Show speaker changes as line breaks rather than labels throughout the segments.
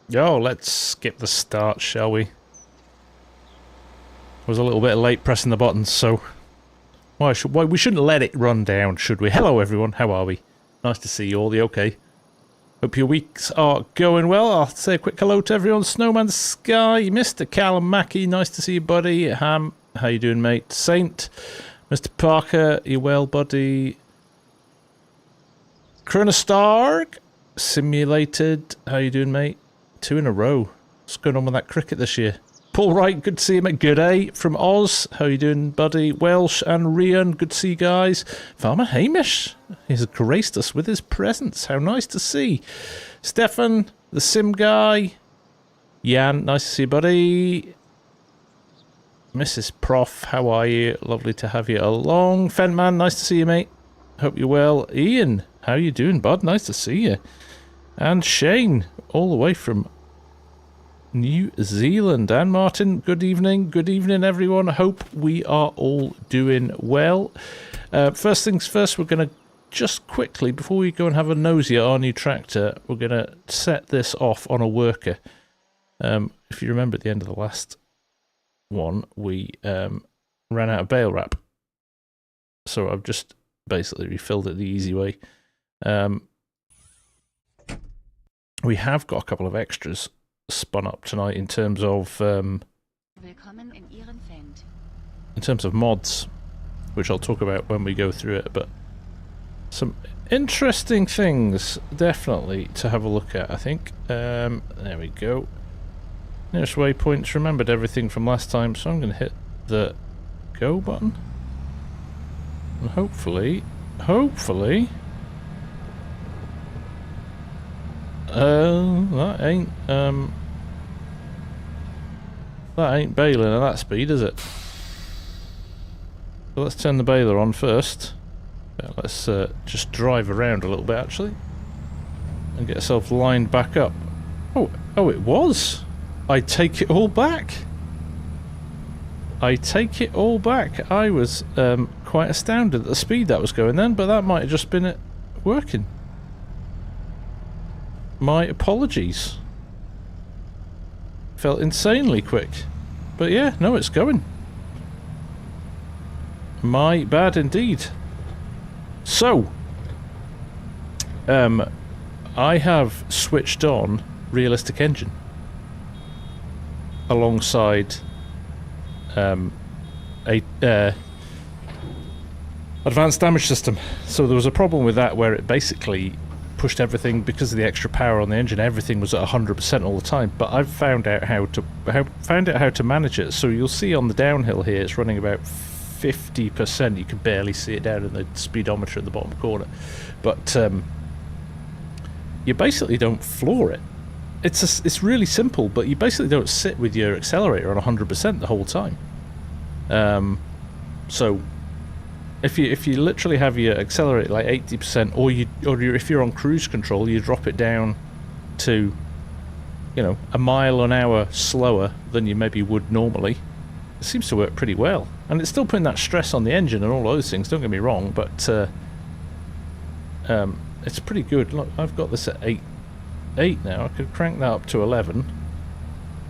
Yo, let's skip the start, shall we? I was a little bit late pressing the buttons, so why we shouldn't let it run down, should we? Hello everyone, how are we? Nice to see you all, you okay? Hope your weeks are going well. I'll say a quick hello to everyone. Snowman Sky, Mr. Callum Mackey, nice to see you, buddy. Ham, how you doing, mate? Saint, Mr. Parker, you well, buddy? Chronostarg, Simulated, how you doing, mate? 2 in a row. What's going on with that cricket this year? Paul Wright, good to see you, mate. Good day from Oz. How you doing, buddy? Welsh and Rian, good to see you guys. Farmer Hamish, he's graced us with his presence. How nice to see. Stefan, the Sim guy. Jan, nice to see you, buddy. Mrs. Prof, how are you? Lovely to have you along. Fentman, nice to see you, mate. Hope you're well. Ian, how you doing, bud? Nice to see you. And Shane, all the way from New Zealand. And Martin, good evening. Good evening, everyone. I hope we are all doing well. First things first, we're going to just quickly, before we go and have a nosy at our new tractor, we're going to set this off on a worker. If you remember at the end of the last one, we ran out of bale wrap. So I've just basically refilled it the easy way. We have got a couple of extras spun up tonight in terms of mods, which I'll talk about when we go through it, but some interesting things definitely to have a look at, I think. There we go. Nearest waypoints, remembered everything from last time, so I'm going to hit the go button, and hopefully that ain't baling at that speed, is it? So let's turn the baler on first. Yeah, let's just drive around a little bit actually, and get ourselves lined back up. Oh, it was. I take it all back. I take it all back. I was quite astounded at the speed that was going then, but that might have just been it working. My apologies. Felt insanely quick. But yeah, no, it's going. My bad indeed. So, I have switched on realistic engine alongside advanced damage system. So there was a problem with that where it basically pushed everything, because of the extra power on the engine, everything was at 100% all the time. But I've found out how to manage it. So you'll see on the downhill here it's running about 50%. You can barely see it down in the speedometer in the bottom corner, but you basically don't floor it. It's really simple, but you basically don't sit with your accelerator on 100% the whole time. So if you literally have your accelerator like 80%, or if you're on cruise control, you drop it down to, you know, a mile an hour slower than you maybe would normally, it seems to work pretty well. And it's still putting that stress on the engine and all those things, don't get me wrong, but it's pretty good. Look, I've got this at 8 now. I could crank that up to 11.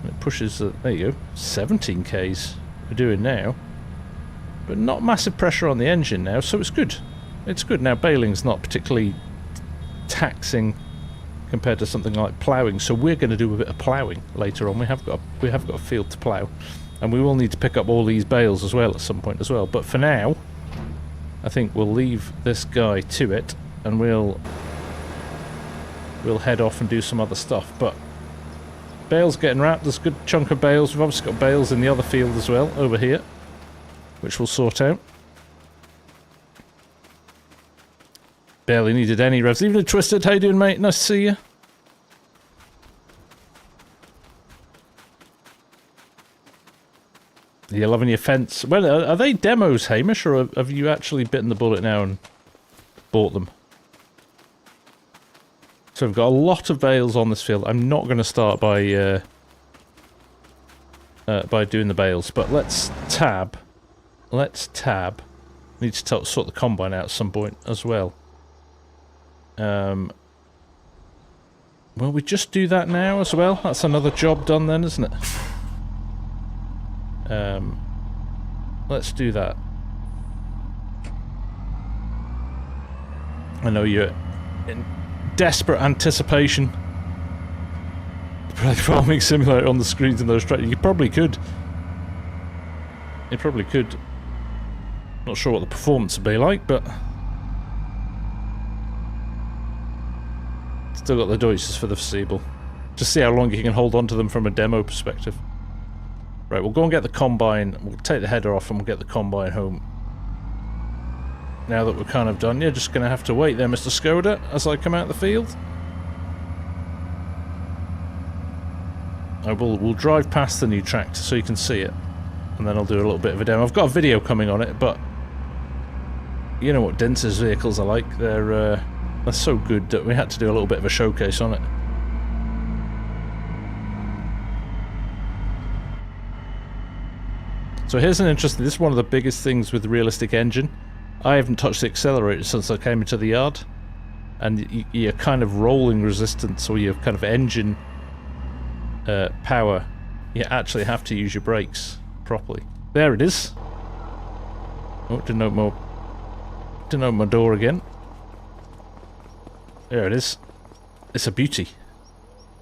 And it pushes, there you go, 17 Ks we're doing now. But not massive pressure on the engine now, so it's good. It's good. Now, baling's not particularly taxing compared to something like ploughing, so we're going to do a bit of ploughing later on. We have got a field to plough, and we will need to pick up all these bales as well at some point as well. But for now, I think we'll leave this guy to it, and we'll head off and do some other stuff. But bales getting wrapped. There's a good chunk of bales. We've obviously got bales in the other field as well over here, which we'll sort out. Barely needed any revs. Even Twisted, how you doing, mate? Nice to see you. You're loving your fence. Well, are they demos, Hamish, or have you actually bitten the bullet now and bought them? So we've got a lot of bales on this field. I'm not going to start by doing the bales, but let's tab. Let's tab. Need to sort the combine out at some point as well. Well, we just do that now as well. That's another job done then, isn't it? Let's do that. I know you're in desperate anticipation to play Farming Simulator on the screens in those tracks. You probably could. You probably could. Not sure what the performance would be like, but still got the Deutsches for the foreseeable. Just see how long you can hold on to them from a demo perspective. Right, we'll go and get the combine. We'll take the header off and we'll get the combine home. Now that we're kind of done, you're just going to have to wait there, Mr. Skoda, as I come out the field. We'll drive past the new tractor so you can see it. And then I'll do a little bit of a demo. I've got a video coming on it, but you know what Dince's vehicles are like. They're so good that we had to do a little bit of a showcase on it. So here's an interesting... This is one of the biggest things with the realistic engine. I haven't touched the accelerator since I came into the yard. And your kind of rolling resistance, or your kind of engine power, you actually have to use your brakes properly. There it is. Oh, didn't open my door again. There it is. It's a beauty.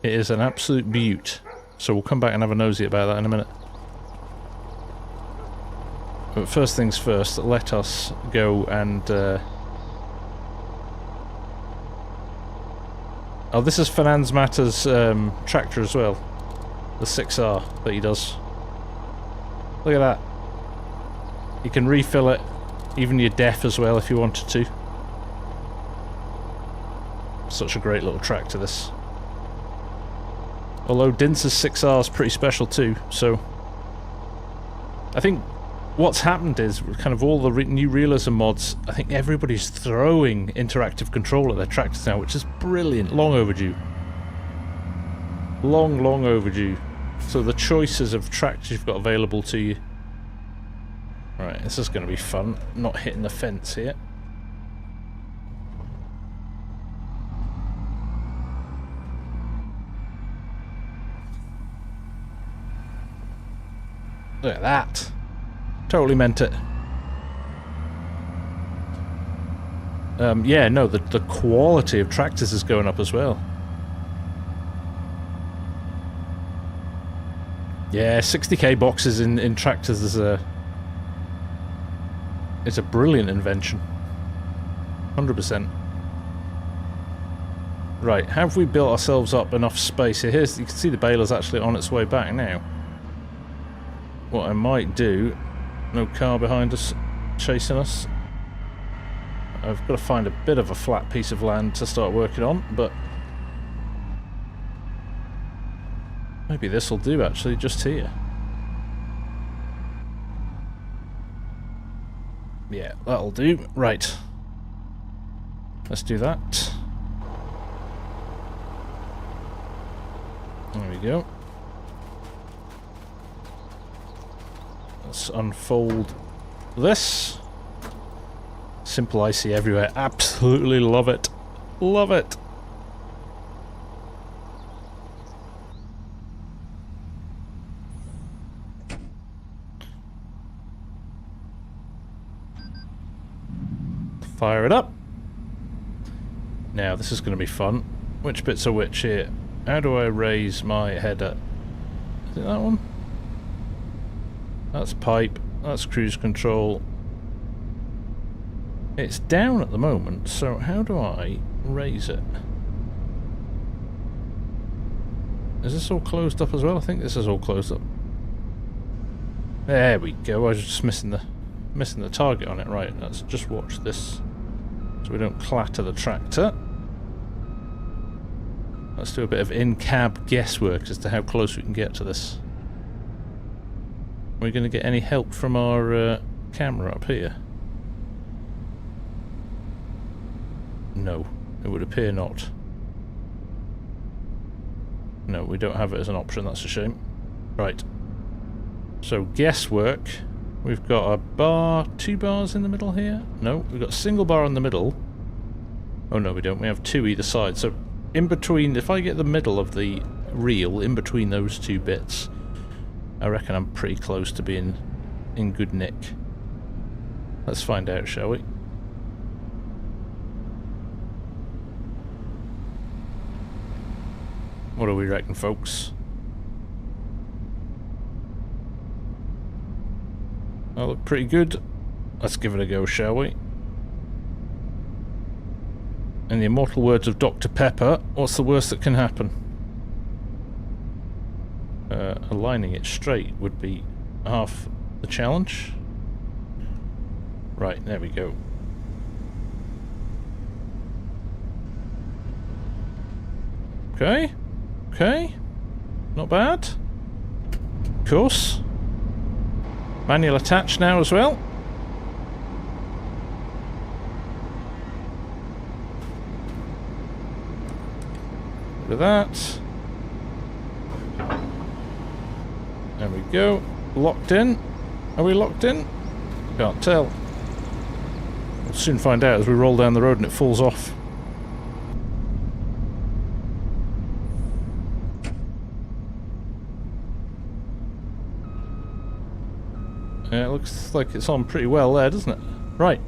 It is an absolute beaut. So we'll come back and have a nosy about that in a minute. But first things first, let us go and... Oh, this is FarmSim's tractor as well. The 6R that he does. Look at that. You can refill it, even your DEF as well if you wanted to. Such a great little tractor, this. Although Dince's 6R is pretty special too, so... I think what's happened is, kind of all the new realism mods, I think everybody's throwing interactive control at their tractors now, which is brilliant. Long overdue. Long, long overdue. So the choices of tractors you've got available to you. Right, this is going to be fun. Not hitting the fence here. Look at that. Totally meant it. Yeah, no, the quality of tractors is going up as well. Yeah, 60k boxes in tractors is a brilliant invention. 100%. Right, have we built ourselves up enough space here? Here's, you can see the baler's actually on its way back now. What I might do... No car behind us chasing us. I've got to find a bit of a flat piece of land to start working on, but maybe this will do actually, just here. Yeah, that'll do. Right. Let's do that. There we go. Let's unfold this. Simple IC everywhere. Absolutely love it. Love it. Fire it up. Now this is going to be fun. Which bits are which here? How do I raise my header? Is it that one? That's pipe, that's cruise control. It's down at the moment, so how do I raise it? Is this all closed up as well? I think this is all closed up. There we go, I was just missing the target on it. Right, let's just watch this so we don't clatter the tractor. Let's do a bit of in-cab guesswork as to how close we can get to this. Are we going to get any help from our camera up here? No, it would appear not. No, we don't have it as an option, that's a shame. Right. So, guesswork. We've got a bar, 2 bars in the middle here. No, we've got a single bar in the middle. Oh no, we don't. We have 2 either side. So, in between, if I get the middle of the reel in between those two bits, I reckon I'm pretty close to being in good nick. Let's find out, shall we? What do we reckon, folks? That look pretty good. Let's give it a go, shall we? In the immortal words of Dr. Pepper, what's the worst that can happen? Aligning it straight would be half the challenge. Right, there we go. Okay. Okay. Not bad. Of course. Manual attach now as well. Look at that. There we go. Locked in. Are we locked in? Can't tell. We'll soon find out as we roll down the road and it falls off. Yeah, it looks like it's on pretty well there, doesn't it? Right.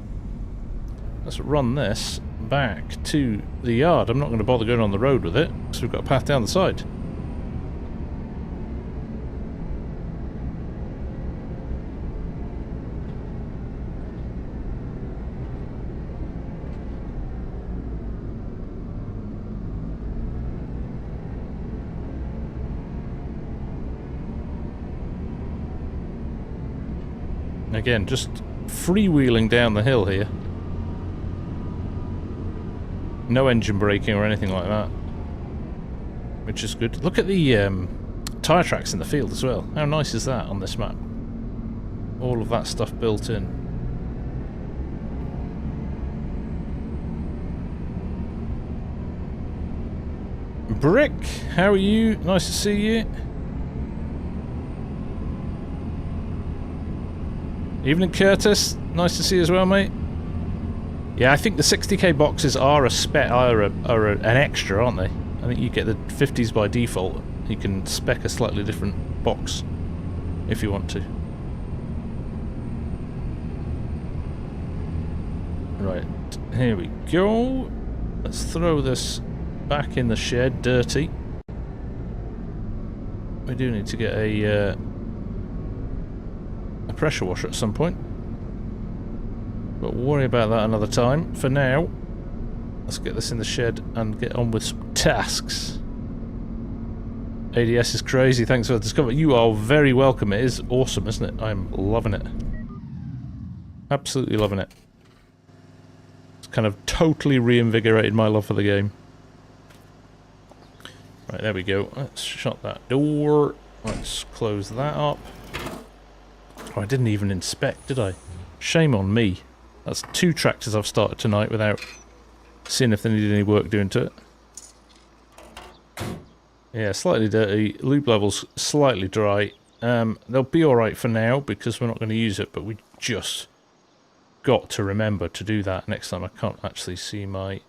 Let's run this back to the yard. I'm not going to bother going on the road with it, because we've got a path down the side. Again, just freewheeling down the hill here. No engine braking or anything like that, which is good. Look at the tyre tracks in the field as well. How nice is that on this map? All of that stuff built in. Brick, how are you? Nice to see you. Evening, Curtis. Nice to see you as well, mate. Yeah, I think the 60k boxes are an extra, aren't they? I think you get the 50s by default. You can spec a slightly different box if you want to. Right, here we go. Let's throw this back in the shed, dirty. We do need to get a pressure washer at some point, but we'll worry about that another time. For now, let's get this in the shed and get on with some tasks. ADS is crazy, thanks for the discovery. You are very welcome. It is awesome, isn't it? I'm loving it. Absolutely loving it. It's kind of totally reinvigorated my love for the game. Right, there we go. Let's shut that door. Let's close that up. Oh, I didn't even inspect, did I? Shame on me. That's 2 tractors I've started tonight without seeing if they need any work doing to it. Yeah, slightly dirty. Lube level's slightly dry. They'll be alright for now because we're not going to use it, but we just got to remember to do that next time. I can't actually see my...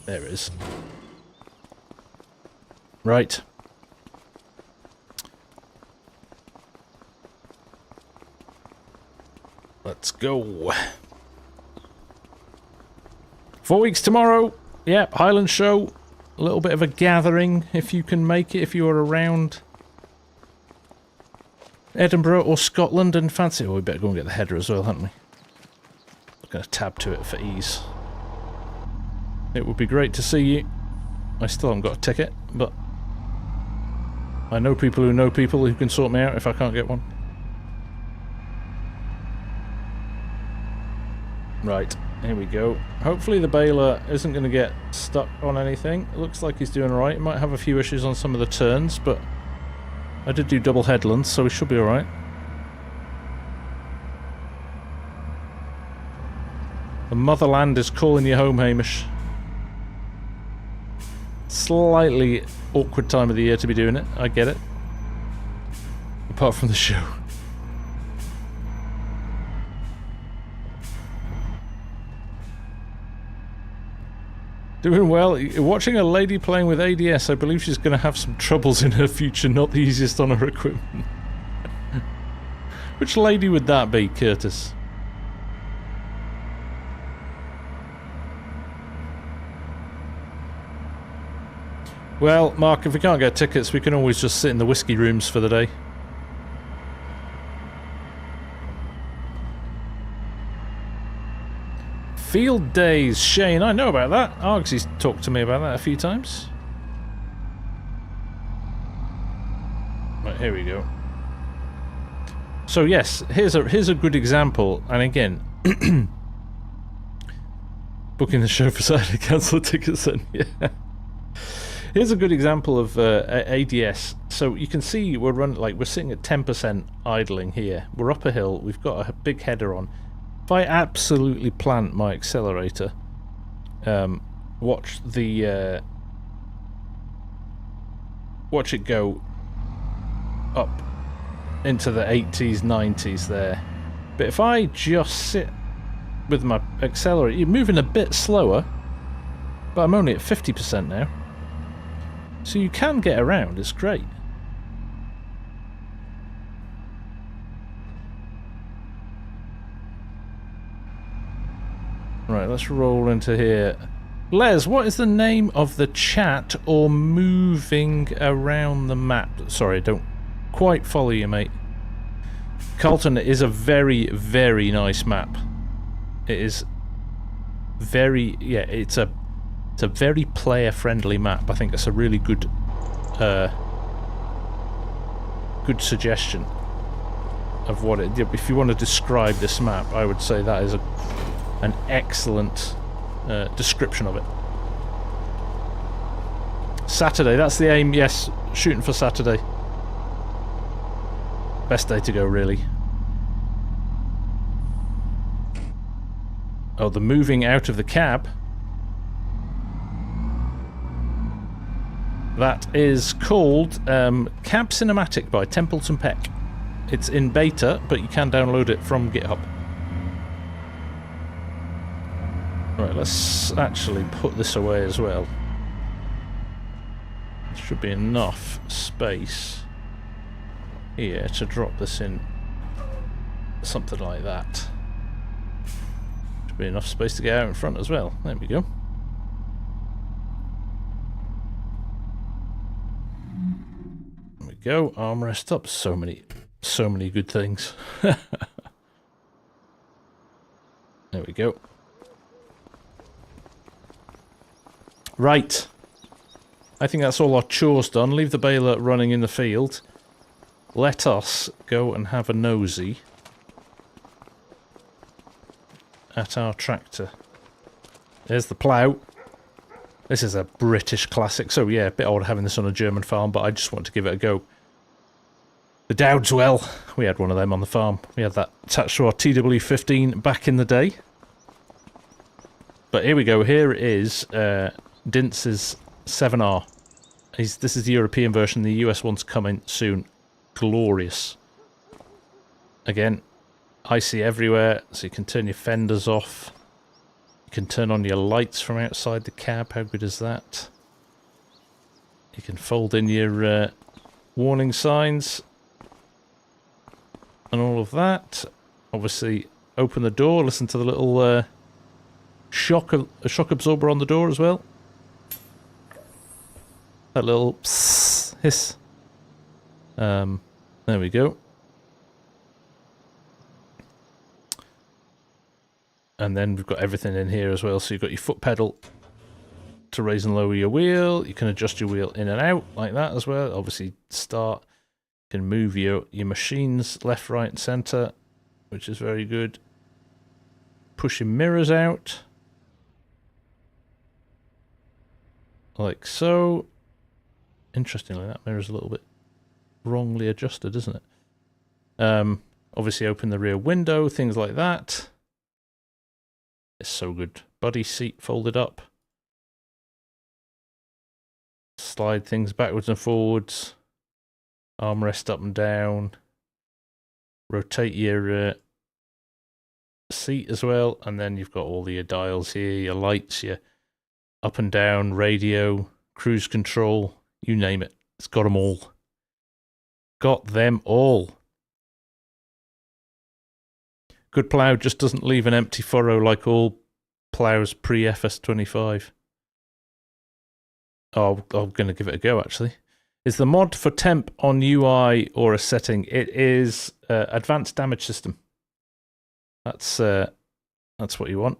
There it is. Right. Let's go. 4 weeks tomorrow. Yep, Highland Show. A little bit of a gathering if you can make it, if you're around Edinburgh or Scotland and fancy. Oh, we better go and get the header as well, haven't we? I'm going to tab to it for ease. It would be great to see you. I still haven't got a ticket, but I know people who can sort me out if I can't get one. Right, here we go. Hopefully the baler isn't going to get stuck on anything. It looks like he's doing alright. He might have a few issues on some of the turns, but I did do double headlands, so we should be alright. The motherland is calling you home, Hamish. Slightly awkward time of the year to be doing it, I get it. Apart from the show. Doing well. Watching a lady playing with ADS, I believe she's going to have some troubles in her future, not the easiest on her equipment. Which lady would that be, Curtis? Well, Mark, if we can't get tickets, we can always just sit in the whiskey rooms for the day. Field days, Shane, I know about that. Argsy's talked to me about that a few times. Right, here we go. So yes, here's a good example, and again, booking the show for Saturday, cancel tickets, and yeah. Here's a good example of ADS. So you can see we're sitting at 10% idling here. We're up a hill. We've got a big header on. If I absolutely plant my accelerator, watch it go up into the 80s, 90s there. But if I just sit with my accelerator, you're moving a bit slower, but I'm only at 50% now. So you can get around, it's great. Right, let's roll into here. Les, what is the name of the chat or moving around the map? Sorry, I don't quite follow you, mate. Carlton is a very, very nice map. It is very, yeah, it's a very player-friendly map. I think it's a really good good suggestion of what it... If you want to describe this map, I would say that is an excellent description of it. Saturday, that's the aim, yes. Shooting for Saturday. Best day to go, really. Oh, the moving out of the cab. That is called Cab Cinematic by Templeton Peck. It's in beta, but you can download it from GitHub. Right, let's actually put this away as well. There should be enough space here to drop this in. Something like that. Should be enough space to get out in front as well. There we go. Go, armrest up. So many good things. There we go. Right. I think that's all our chores done. Leave the baler running in the field. Let us go and have a nosy at our tractor. There's the plough. This is a British classic, so yeah, a bit odd having this on a German farm, but I just want to give it a go. The Dowdswell, we had one of them on the farm. We had that attached to our TW15 back in the day. But here we go, here is Dince's 7R. This is the European version, the US one's coming soon. Glorious. Again, icy everywhere, so you can turn your fenders off. You can turn on your lights from outside the cab. How good is that? You can fold in your warning signs and all of that. Obviously, open the door. Listen to the little shock absorber on the door as well. That little psst, hiss. There we go. And then we've got everything in here as well. So you've got your foot pedal to raise and lower your wheel. You can adjust your wheel in and out like that as well. Obviously, start. You can move your machines left, right, and centre, which is very good. Push your mirrors out. Like so. Interestingly, that mirror's a little bit wrongly adjusted, isn't it? Obviously, open the rear window, things like that. It's so good. Buddy seat folded up. Slide things backwards and forwards. Armrest up and down. Rotate your seat as well. And then you've got all your dials here, your lights, your up and down, radio, cruise control, you name it. It's got them all. Got them all. Good plough just doesn't leave an empty furrow like all ploughs pre-FS25. Oh, I'm going to give it a go, actually. Is the mod for temp on UI or a setting? It is advanced damage system. That's what you want.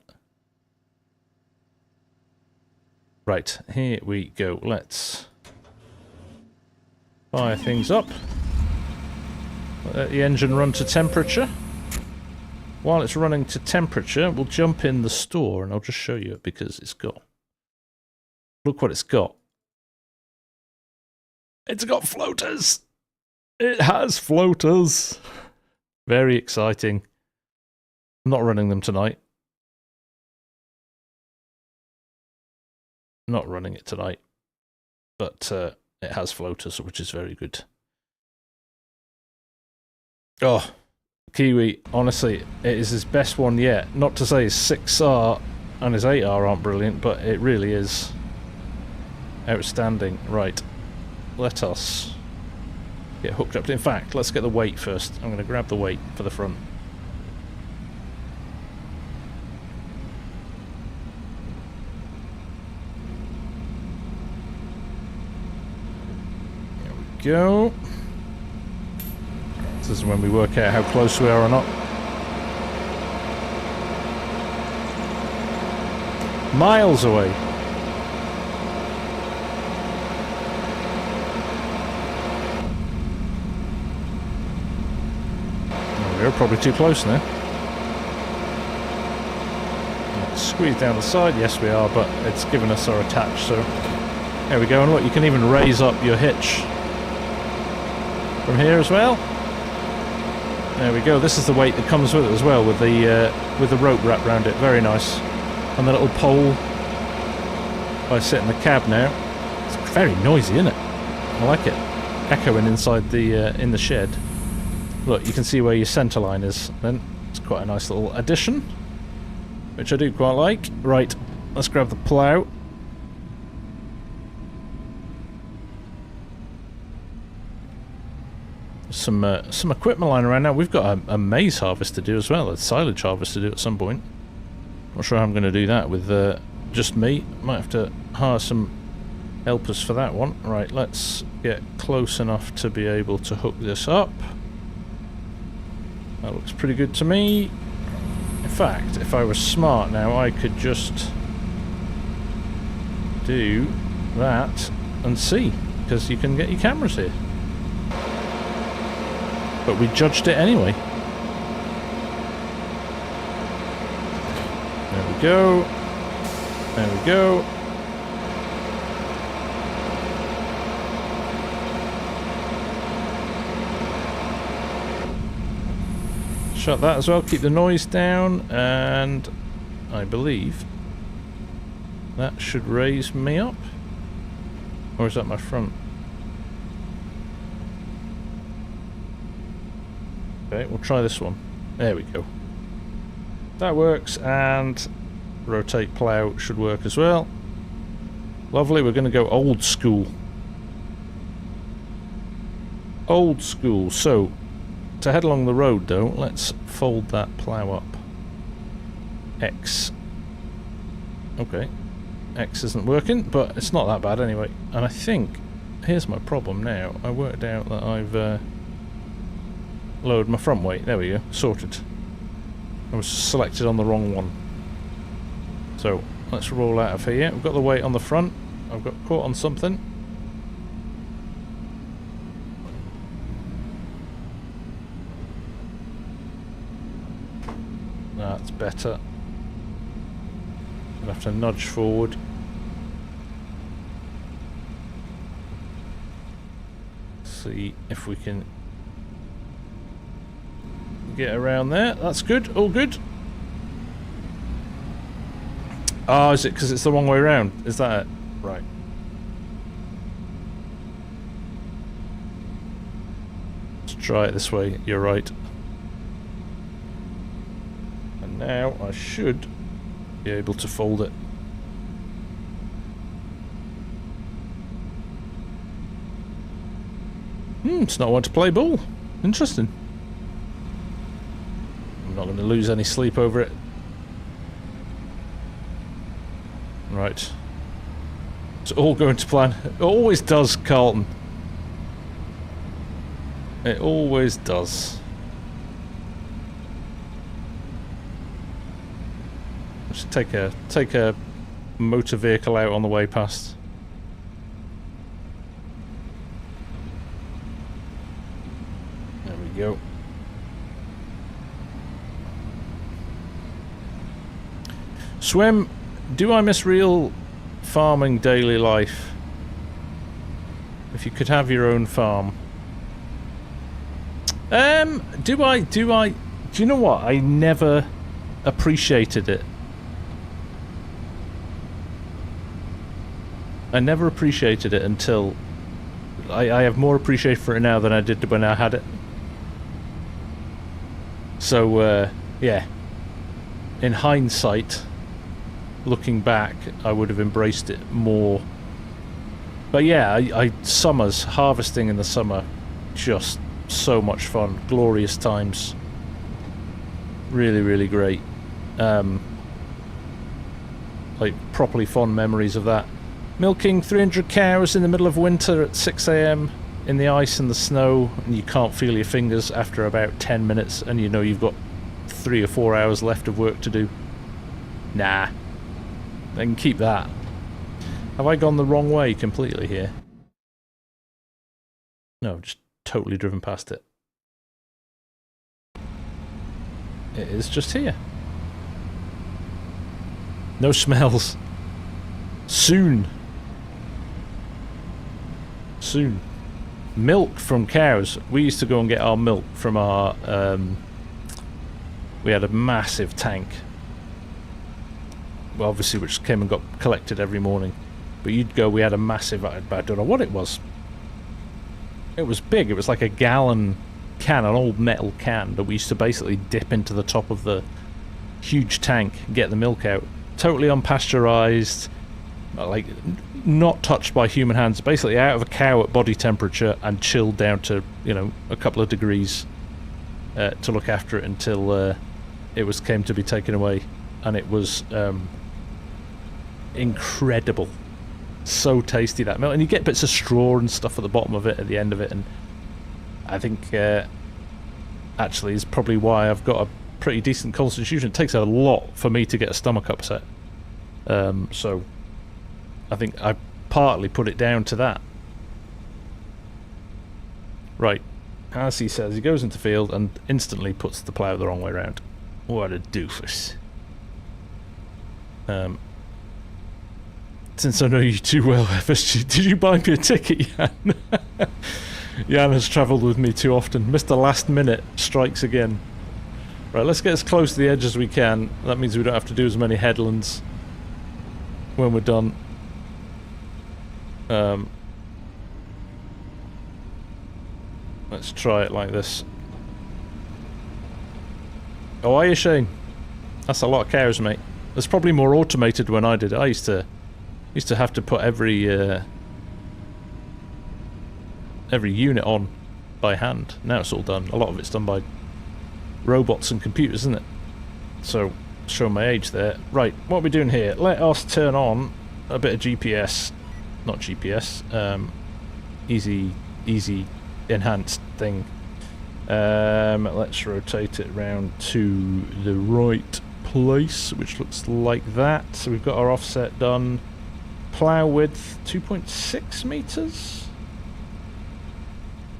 Right, here we go. Let's fire things up. Let the engine run to temperature. While it's running to temperature, we'll jump in the store and I'll just show you it because it's got... Look what it's got. It's got floaters! It has floaters! Very exciting. I'm not running them tonight. Not running it tonight. But it has floaters, which is very good. Oh, Kiwi, honestly, it is his best one yet. Not to say his 6R and his 8R aren't brilliant, but it really is outstanding. Right, let us get hooked up. In fact, let's get the weight first. I'm going to grab the weight for the front. There we go. This is when we work out how close we are or not. Miles away. We're probably too close now. Let's squeeze down the side. Yes, we are, but it's given us our attach, so there we go. And look, you can even raise up your hitch from here as well. There we go. This is the weight that comes with it as well, with the rope wrapped around it. Very nice. And the little pole. I sit in the cab now. It's very noisy, isn't it? I like it. Echoing inside the in the shed. Look, you can see where your centre line is. Then it's quite a nice little addition, which I do quite like. Right, let's grab the plough. Some equipment lying around now. We've got a maize harvest to do as well, a silage harvest to do at some point. Not sure how I'm going to do that with just me. Might have to hire some helpers for that one. Right, let's get close enough to be able to hook this up. That looks pretty good to me. In fact, if I was smart now, I could just do that and see, because you can get your cameras here. But we judged it anyway. There we go. There we go. Shut that as well, keep the noise down, and I believe that should raise me up. Or is that my front? Okay, we'll try this one. There we go. That works, and rotate plough should work as well. Lovely, we're going to go old school. Old school. So, to head along the road though, let's fold that plough up. X. Okay. X isn't working, but it's not that bad anyway. And I think, here's my problem now. I worked out that I've lowered my front weight. There we go. Sorted. I was selected on the wrong one. So, let's roll out of here. We've got the weight on the front. I've got caught on something. That's better. I'll have to nudge forward. See if we can get around there. That's good. All good. Oh, is it because it's the wrong way around? Is that it? Right. Let's try it this way. You're right. And now I should be able to fold it. It's not one to play ball. Interesting. I'm not going to lose any sleep over it. Right. It's all going to plan. It always does, Carlton. It always does. Just take a motor vehicle out on the way past. There we go. Swim, do I miss real farming daily life? If you could have your own farm. Do you know what? I never appreciated it. I never appreciated it until I have more appreciation for it now than I did when I had it. So, yeah. In hindsight, looking back, I would have embraced it more. But yeah, summers, harvesting in the summer, just so much fun. Glorious times. Really, really great. Like, properly fond memories of that. Milking 300 cows in the middle of winter at 6 AM in the ice and the snow, and you can't feel your fingers after about 10 minutes, and you know you've got 3 or 4 hours left of work to do. Nah. I can keep that. Have I gone the wrong way completely here? No, just totally driven past it. It is just here. No smells. Soon. Soon. Milk from cows. We used to go and get our milk from our... we had a massive tank. Well, obviously, which came and got collected every morning. But you'd go, we had a massive... I don't know what it was. It was big. It was like a gallon can, an old metal can that we used to basically dip into the top of the huge tank, get the milk out. Totally unpasteurized, like not touched by human hands, basically out of a cow at body temperature and chilled down to, you know, a couple of degrees to look after it until it came to be taken away. And it was incredible. So tasty, that milk. And you get bits of straw and stuff at the bottom of it, at the end of it, and I think actually is probably why I've got a pretty decent constitution. It takes a lot for me to get a stomach upset. So I think I partly put it down to that. Right. As he says, he goes into field and instantly puts the plough the wrong way around. What a doofus. Since I know you too well, FSG, did you buy me a ticket, Jan? Jan has travelled with me too often. Mr. Last Minute strikes again. Right, let's get as close to the edge as we can. That means we don't have to do as many headlands when we're done. Let's try it like this. Oh, are you, Shane? That's a lot of cows, mate. It's probably more automated when I did it. I used to have to put every unit on by hand. Now it's all done. A lot of it's done by robots and computers, isn't it? So, showing my age there. Right, what are we doing here? Let us turn on a bit of GPS. Not GPS. Easy enhanced thing. Let's rotate it around to the right place, which looks like that. So we've got our offset done. Plough width 2.6 meters.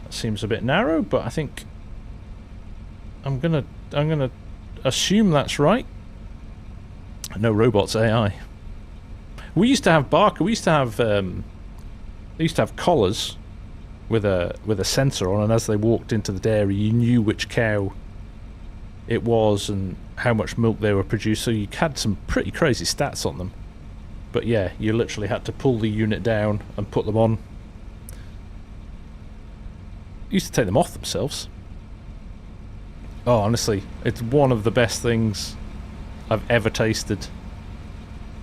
That seems a bit narrow, but I think I'm gonna assume that's right. No robots, AI. We used to have Barker. We used to have collars with a sensor on, and as they walked into the dairy, you knew which cow it was and how much milk they were producing. So you had some pretty crazy stats on them. But yeah, you literally had to pull the unit down and put them on. Used to take them off themselves. Oh, honestly, it's one of the best things I've ever tasted.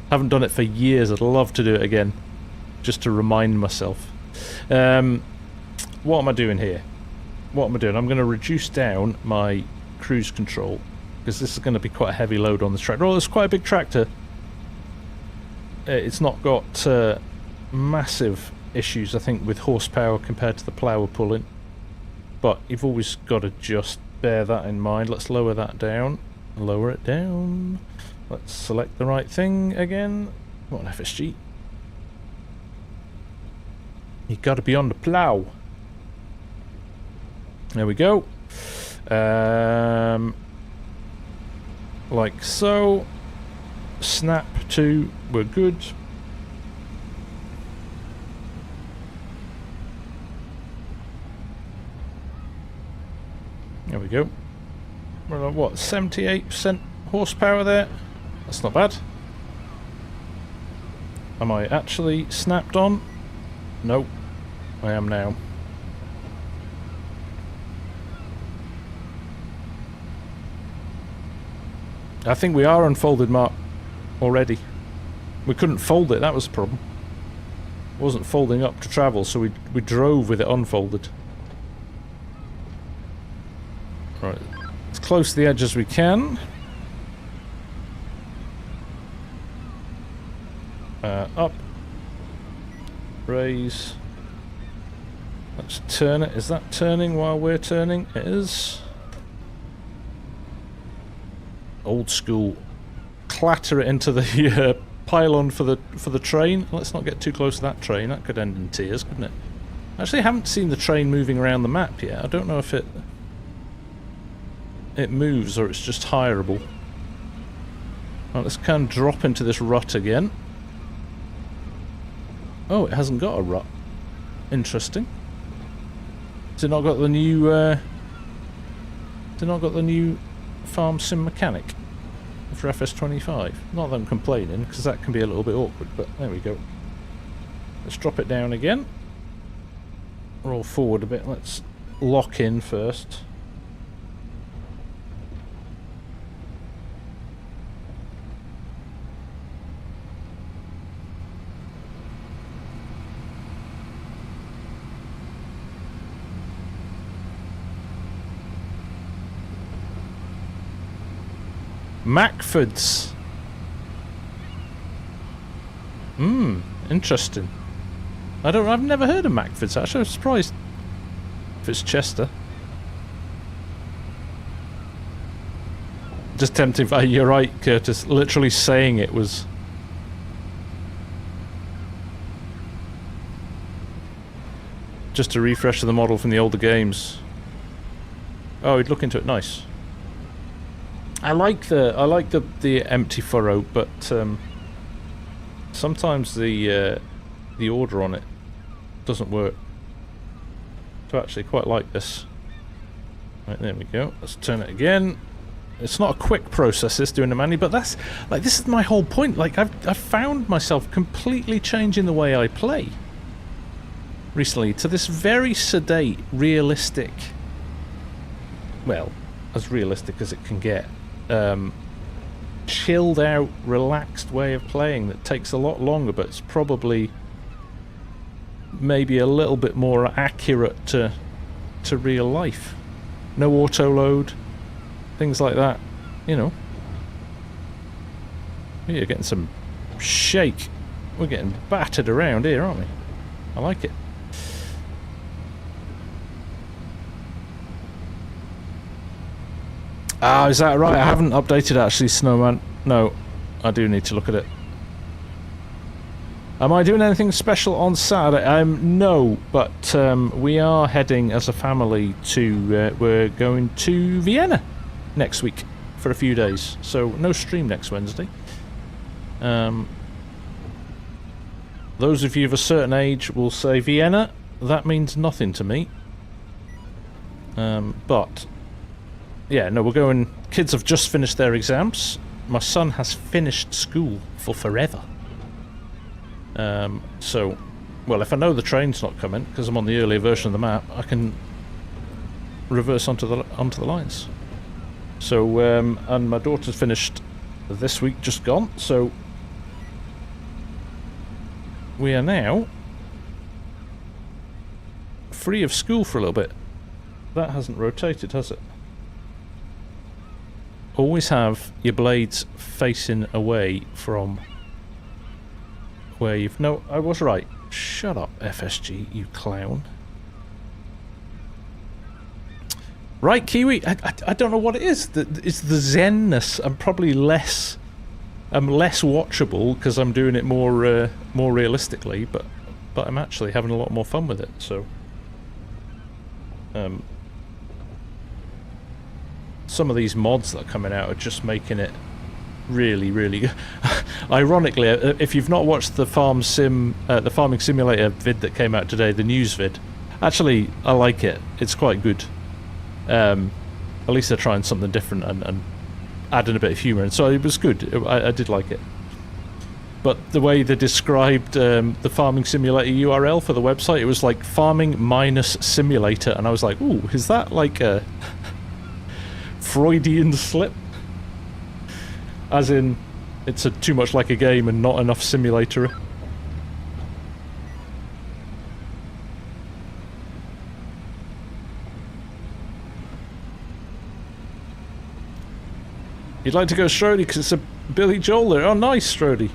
Haven't done it for years. I'd love to do it again, just to remind myself. what am I doing here? What am I doing? I'm going to reduce down my cruise control, because this is going to be quite a heavy load on this tractor. Oh, it's quite a big tractor. It's not got massive issues, I think, with horsepower compared to the plough we're pulling. But you've always got to just bear that in mind. Let's lower that down. Lower it down. Let's select the right thing again. Come on, FSG. You've got to be on the plough. There we go. Like so. Snap to, we're good. There we go. We're at what, 78% horsepower there? That's not bad. Am I actually snapped on? No, I am now. I think we are unfolded, Mark, already. We couldn't fold it, that was the problem. It wasn't folding up to travel, so we drove with it unfolded. Right, as close to the edge as we can. Up. Raise. Let's turn it. Is that turning while we're turning? It is. Old school. Clatter it into the pylon for the train. Let's not get too close to that train. That could end in tears, couldn't it? Actually, I haven't seen the train moving around the map yet. I don't know if it moves or it's just hireable. Right, let's kind of drop into this rut again. Oh, it hasn't got a rut. Interesting. Has it not got the new? Has it not got the new FarmSim mechanic for FS25? Not that I'm complaining, because that can be a little bit awkward. But there we go. Let's drop it down again. Roll forward a bit. Let's lock in first. Mackfords. Interesting. I've never heard of Mackfords actually. I'm surprised if it's Chester. Just tempting. You're right, Curtis. Literally saying it was. Just a refresh of the model from the older games. Oh, he'd look into it. Nice. I like the empty furrow, but sometimes the order on it doesn't work. So I actually quite like this. Right, there we go. Let's turn it again. It's not a quick process, this doing the manual, but that's like, this is my whole point. Like I've found myself completely changing the way I play recently to this very sedate, realistic, well, as realistic as it can get. Chilled out, relaxed way of playing that takes a lot longer, but it's probably maybe a little bit more accurate to real life. No auto load, things like that, you know. We're getting some shake. We're getting battered around here, aren't we? I like it. Ah, is that right? I haven't updated actually, Snowman. No, I do need to look at it. Am I doing anything special on Saturday? No, but we are heading as a family to, we're going to Vienna next week for a few days. So no stream next Wednesday. Those of you of a certain age will say Vienna. That means nothing to me. But yeah, no, we're going. Kids have just finished their exams. My son has finished school for forever. So, well, if I know the train's not coming because I'm on the earlier version of the map, I can reverse onto the lines. So, and my daughter's finished this week, just gone. So, we are now free of school for a little bit. That hasn't rotated, has it? Always have your blades facing away from where you've... No, I was right. Shut up, FSG, you clown. Right, Kiwi, I don't know what it is. It's the zenness. I'm probably less... I'm less watchable because I'm doing it more more realistically, but I'm actually having a lot more fun with it, so... some of these mods that are coming out are just making it really, really good. Ironically, if you've not watched the Farming Simulator vid that came out today, the news vid, actually, I like it. It's quite good. At least they're trying something different and adding a bit of humour, and so it was good. I did like it. But the way they described the Farming Simulator URL for the website, it was like farming minus simulator, and I was like, ooh, is that like a Freudian slip? As in, it's too much like a game and not enough simulator. You'd like to go Strody because it's a Billy Joel there. Oh, nice, Strody.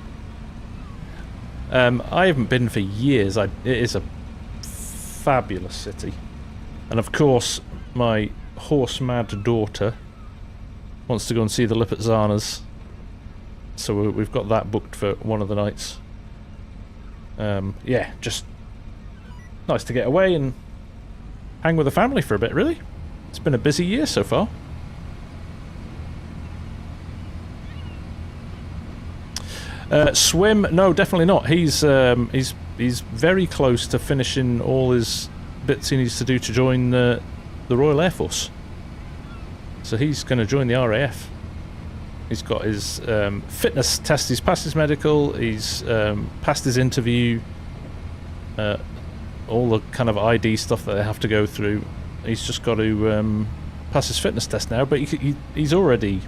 I haven't been for years. It is a fabulous city. And of course, my horse-mad daughter wants to go and see the Lipizzanas. So we've got that booked for one of the nights. Yeah, just nice to get away and hang with the family for a bit, really. It's been a busy year so far. Swim? No, definitely not. He's very close to finishing all his bits he needs to do to join the Royal Air Force. So he's going to join the RAF. He's got his fitness test. He's passed his medical. He's passed his interview. All the kind of ID stuff that they have to go through. He's just got to pass his fitness test now. But he's already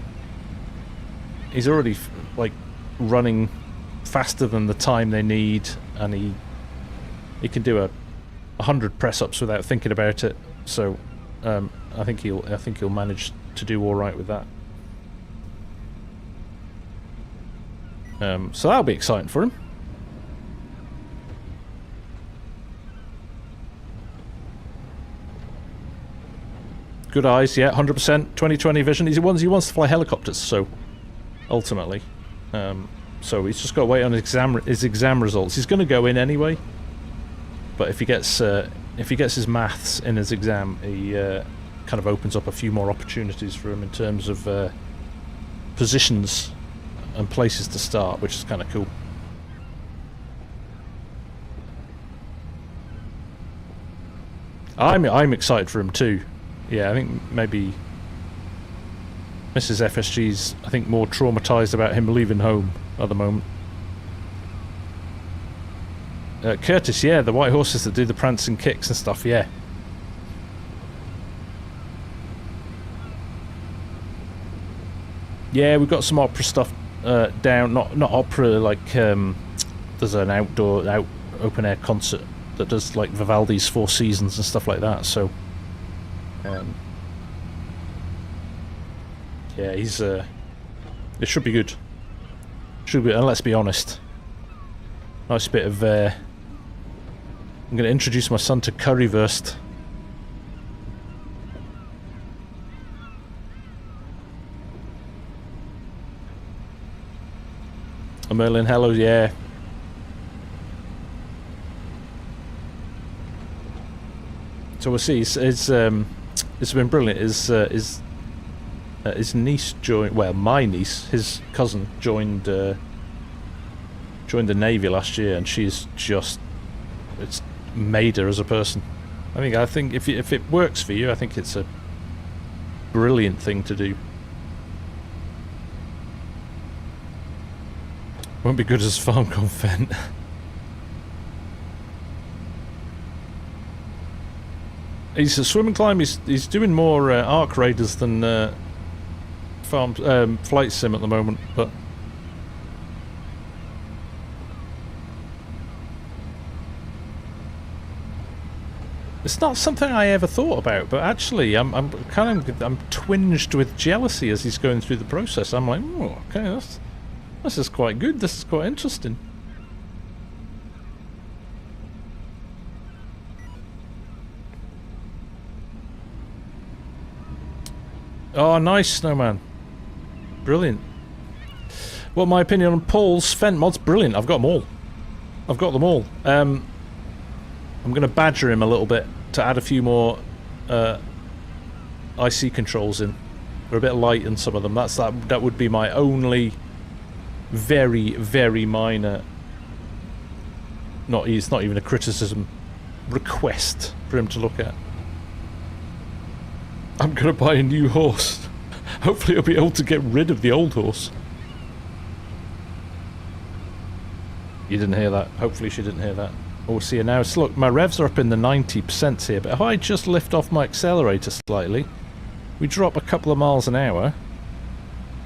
like running faster than the time they need, and he can do 100 press-ups without thinking about it. So I think he'll manage to do all right with that. So that'll be exciting for him. Good eyes, yeah, 100%. 20/20 vision. He wants to fly helicopters. So ultimately. So he's just got to wait on his exam results. He's going to go in anyway, but if he gets his maths in his exam, he kind of opens up a few more opportunities for him in terms of positions and places to start, which is kind of cool. I'm excited for him too. Yeah, I think maybe Mrs. FSG's, I think, more traumatised about him leaving home at the moment. Curtis, yeah, the white horses that do the prancing kicks and stuff, yeah. Yeah, we've got some opera stuff down, not opera, like there's an open air concert that does like Vivaldi's Four Seasons and stuff like that, so yeah, he's it should be good. Should be, and let's be honest. Nice bit of I'm going to introduce my son to currywurst. Merlin, hello, yeah. So we'll see. It's been brilliant. His niece joined. Well, my niece, his cousin, joined the Navy last year, and she's just, it's made her as a person. I think if it works for you, I think it's a brilliant thing to do. Won't be good as farm content. He's a swim and climb. He's doing more arc raiders than flight sim at the moment, but It's not something I ever thought about, but actually I'm twinged with jealousy as he's going through the process. I'm like, oh, okay, this is quite good. This is quite interesting. Oh, nice, Snowman. Brilliant. Well, my opinion on Paul's Fent mods, brilliant. I've got them all. I've got them all. I'm going to badger him a little bit to add a few more IC controls in. They're a bit light in some of them. That would be my only very, very minor... It's not even a criticism. Request for him to look at. I'm going to buy a new horse. Hopefully I'll be able to get rid of the old horse. You didn't hear that. Hopefully she didn't hear that. Oh, see now. So look, my revs are up in the 90% here, but if I just lift off my accelerator slightly, we drop a couple of miles an hour,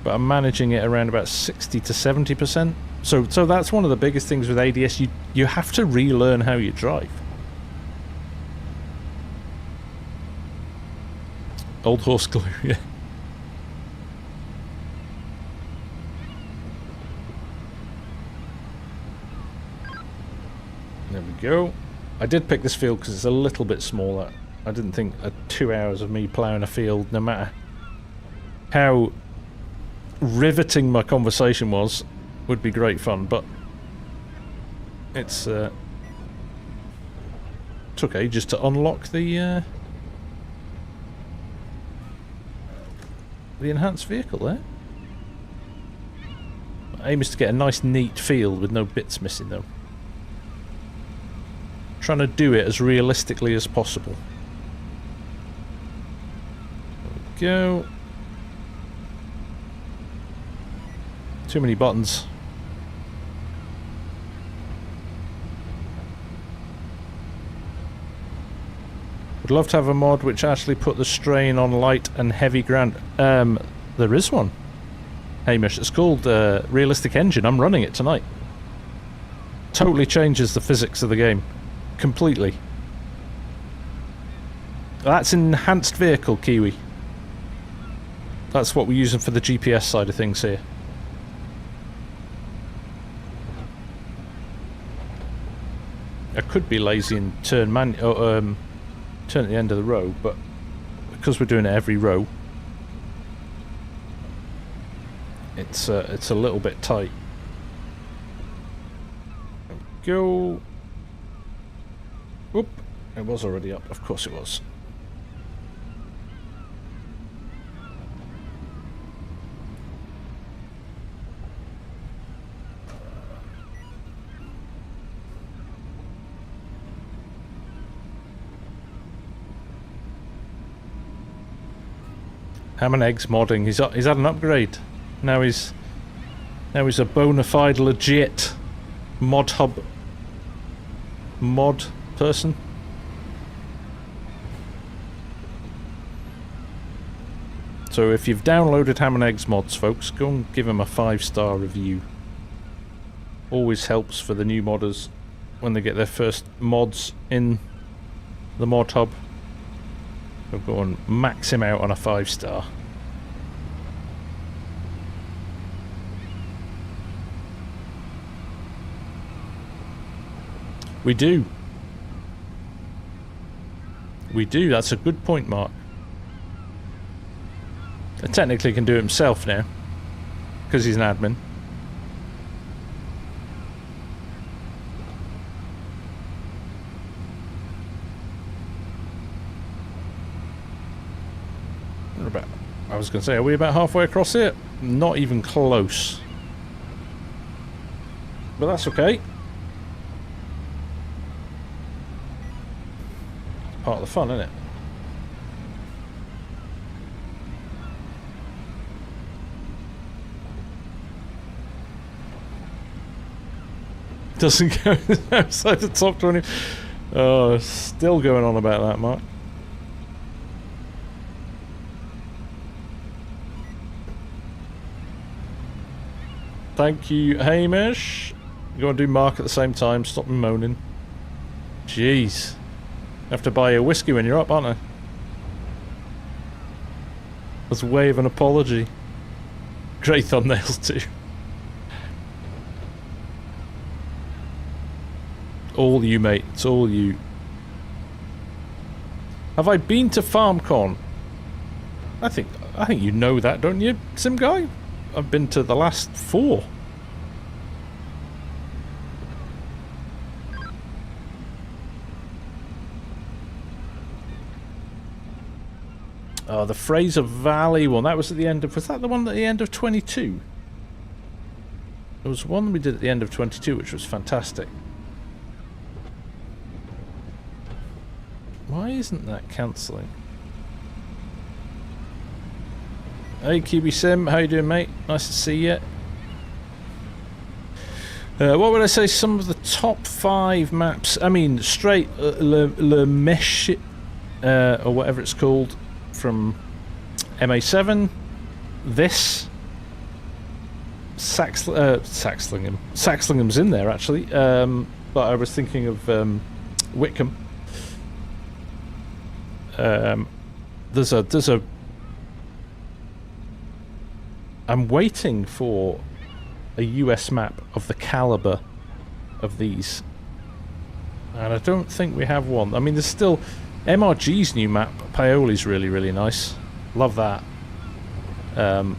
but I'm managing it around about 60 to 70%. So that's one of the biggest things with ADS. You have to relearn how you drive. Old horse glue, yeah. There we go. I did pick this field because it's a little bit smaller. I didn't think 2 hours of me ploughing a field, no matter how riveting my conversation was, would be great fun, but it's took ages to unlock the enhanced vehicle there. My aim is to get a nice neat field with no bits missing though. Trying to do it as realistically as possible. There we go. Too many buttons. Would love to have a mod which actually put the strain on light and heavy ground. There is one. Hamish, it's called Realistic Engine. I'm running it tonight. Totally changes the physics of the game. Completely. That's enhanced vehicle, Kiwi. That's what we're using for the GPS side of things here. I could be lazy and turn turn at the end of the row, but because we're doing it every row, it's a little bit tight. There we go. Whoop! It was already up. Of course it was. Ham and eggs modding. He's had an upgrade. Now he's a bona fide, legit mod hub mod person. So if you've downloaded Ham and Eggs mods, folks, go and give him a 5-star review. Always helps for the new modders when they get their first mods in the mod hub. We'll go and max him out on a 5-star. We do. We do. That's a good point, Mark. I technically can do it himself now, because he's an admin. I was going to say, are we about halfway across here? Not even close. But that's okay. It's part of the fun, isn't it? Doesn't go outside the top 20. Oh, still going on about that, Mark. Thank you, Hamish. You want to do Mark at the same time? Stop me moaning. Jeez. Have to buy a whiskey when you're up, aren't I? As a way of an apology. Great thumbnails too. All you, mate. It's all you. Have I been to FarmCon? I think you know that, don't you, Sim Guy? I've been to the last 4. Oh, the Fraser Valley one. That was at the end of... Was that the one at the end of 22? There was one we did at the end of 22, which was fantastic. Why isn't that cancelling? Hey, QB Sim. How you doing, mate? Nice to see you. What would I say? Some of the top 5 maps. I mean, straight Le Mesh, or whatever it's called, from MA7. This. Saxlingham. Saxlingham's in there, actually. But I was thinking of Whitcomb. There's a... I'm waiting for a US map of the caliber of these, and I don't think we have one. I mean, there's still MRG's new map. Paoli's really nice. Love that. And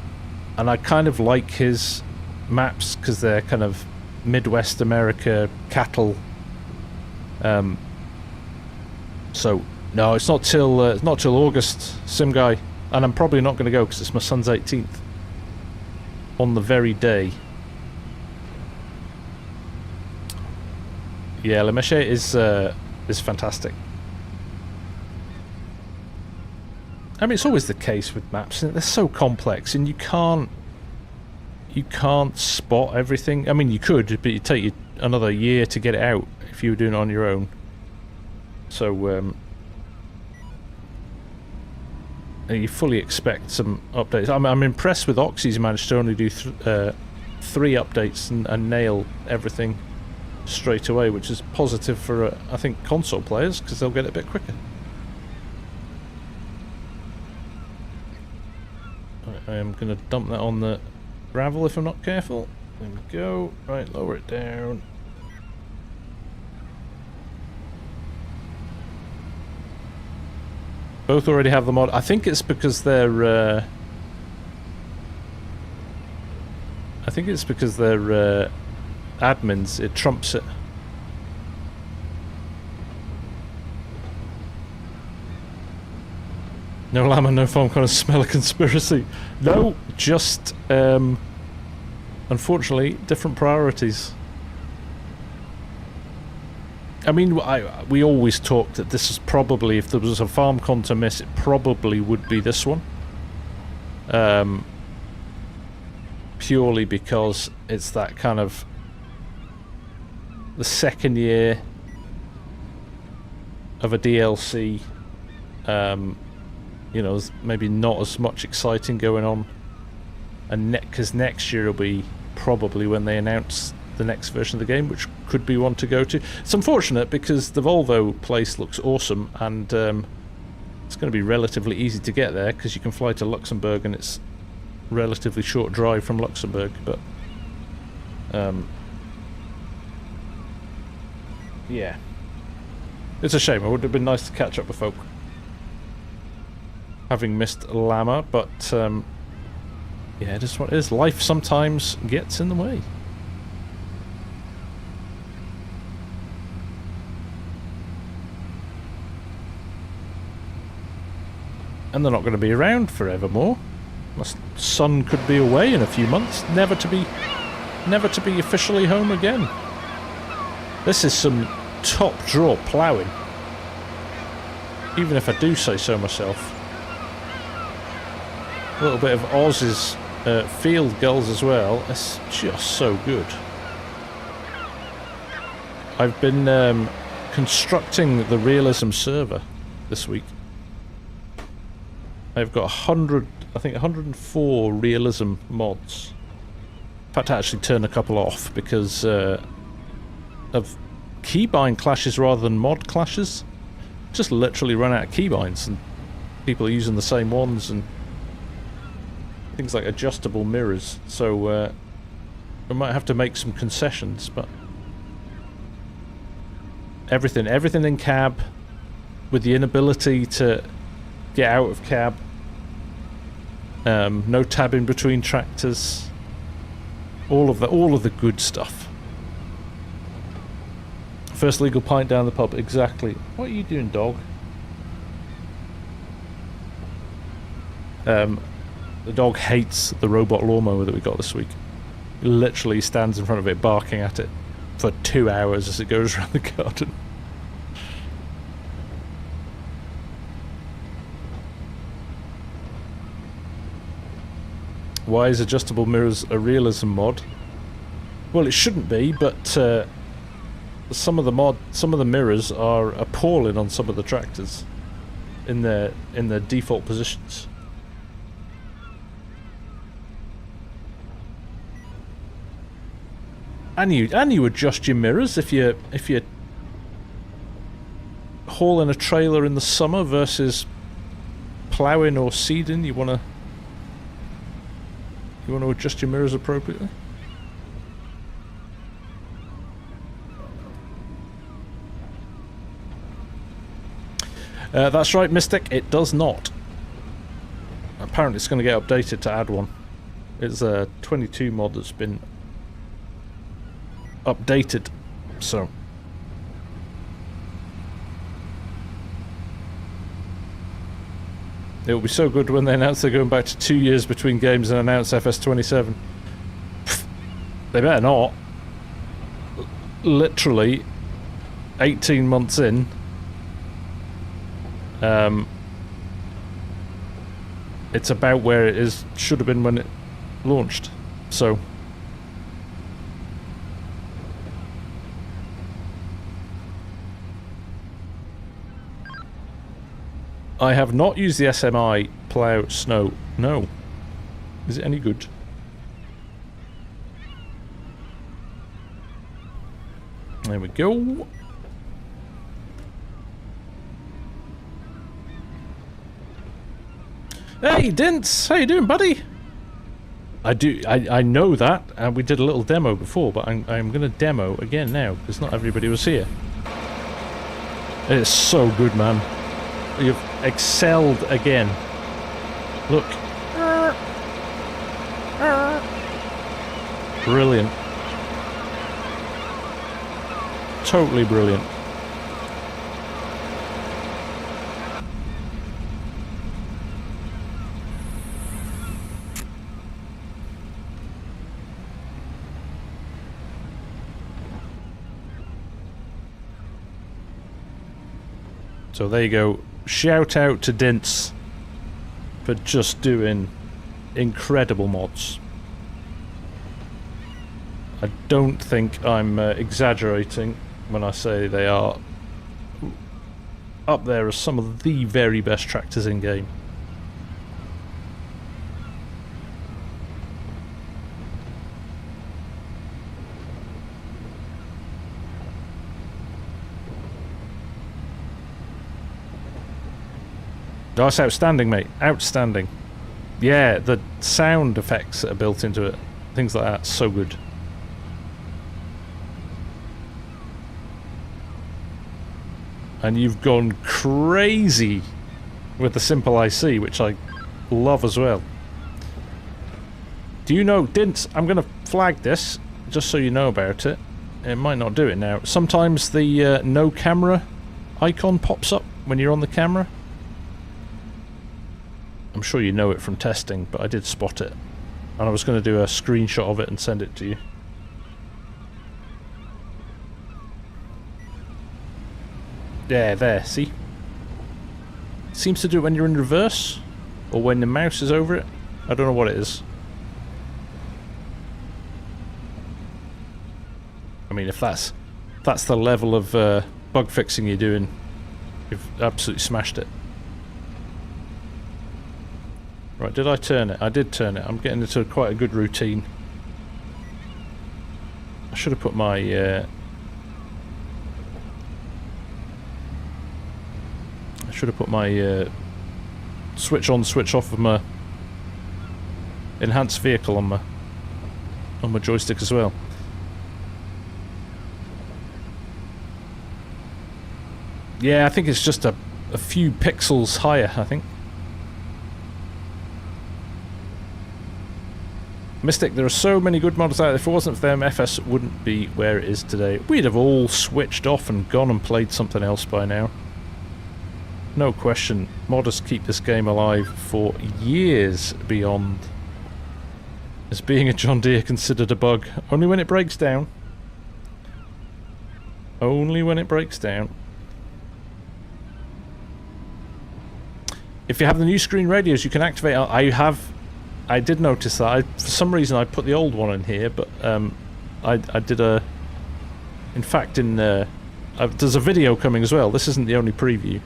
I kind of like his maps because they're kind of Midwest America cattle. So no, it's not till August, Sim Guy, and I'm probably not going to go because it's my son's 18th. On the very day. Yeah, Le Meche is fantastic. I mean, it's always the case with maps. They're so complex, and you can't spot everything. I mean, you could, but it'd take you another year to get it out if you were doing it on your own. So, you fully expect some updates. I'm impressed with Oxy's managed to only do 3 updates and nail everything straight away, which is positive for I think console players because they'll get it a bit quicker. I am going to dump that on the gravel if I'm not careful. There we go. Right, lower it down. Both already have the mod. I think it's because they're admins. It trumps it. No llama, no farm. Kind of smell a conspiracy. No, just unfortunately different priorities. I mean, we always talked that this is probably, if there was a FarmCon to miss, it probably would be this one. Purely because it's that kind of the second year of a DLC. You know, there's maybe not as much exciting going on, and because next year will be probably when they announce the next version of the game, which could be one to go to. It's unfortunate because the Volvo place looks awesome, and it's going to be relatively easy to get there because you can fly to Luxembourg and it's a relatively short drive from Luxembourg, but yeah, it's a shame. It would have been nice to catch up with folk, having missed Llama, but yeah, it is what it is. Life sometimes gets in the way. And they're not going to be around forevermore. My son could be away in a few months, never to be officially home again. This is some top draw ploughing, even if I do say so myself. A little bit of Oz's field gulls as well. It's just so good. I've been constructing the realism server this week. I've got 104 realism mods. In fact, I actually turned a couple off because of keybind clashes rather than mod clashes. just literally run out of keybinds, and people are using the same ones, and things like adjustable mirrors. So we might have to make some concessions, but everything in cab, with the inability to get out of cab, no tabbing between tractors, all of the good stuff. First legal pint down the pub, exactly. What are you doing, dog? The dog hates the robot lawnmower that we got this week. He literally stands in front of it barking at it for 2 hours as it goes around the garden. Why is adjustable mirrors a realism mod? Well, it shouldn't be, but some of the mirrors are appalling on some of the tractors in their default positions. And you adjust your mirrors if you're hauling a trailer in the summer versus ploughing or seeding. You want to adjust your mirrors appropriately. That's right, Mystic. It does not. Apparently, it's going to get updated to add one. It's a 22 mod that's been updated, so it will be so good when they announce they're going back to 2 years between games and announce FS27. They better not. Literally 18 months in, it's about where it should have been when it launched, so I have not used the SMI plough snow. No. Is it any good? There we go. Hey, Dince! How you doing, buddy? I know that, and we did a little demo before, but I'm going to demo again now, because not everybody was here. It's so good, man. You've excelled again. Look. Brilliant. Totally brilliant. So there you go. Shout out to Dince for just doing incredible mods. I don't think I'm exaggerating when I say they are up there as some of the very best tractors in game. That's outstanding, mate. Outstanding. Yeah, the sound effects that are built into it, things like that, so good. And you've gone crazy with the simple IC, which I love as well. Do you know, Dince, I'm going to flag this, just so you know about it. It might not do it now. Sometimes the no camera icon pops up when you're on the camera. I'm sure you know it from testing, but I did spot it. And I was going to do a screenshot of it and send it to you. Yeah, there, see? Seems to do it when you're in reverse, or when the mouse is over it. I don't know what it is. I mean, if that's the level of bug fixing you're doing, you've absolutely smashed it. Right, did I turn it? I did turn it. I'm getting into quite a good routine. I should have put my I should have put my switch on, switch off of my enhanced vehicle on my joystick as well. Yeah, I think it's just a few pixels higher, I think. Mystic, there are so many good modders out there. If it wasn't for them, FS wouldn't be where it is today. We'd have all switched off and gone and played something else by now. No question. Modders keep this game alive for years beyond. Is being a John Deere considered a bug? Only when it breaks down. Only when it breaks down. If you have the new screen radios, you can activate... I did notice that. For some reason, I put the old one in here, but I did a... In fact, there's a video coming as well. This isn't the only preview.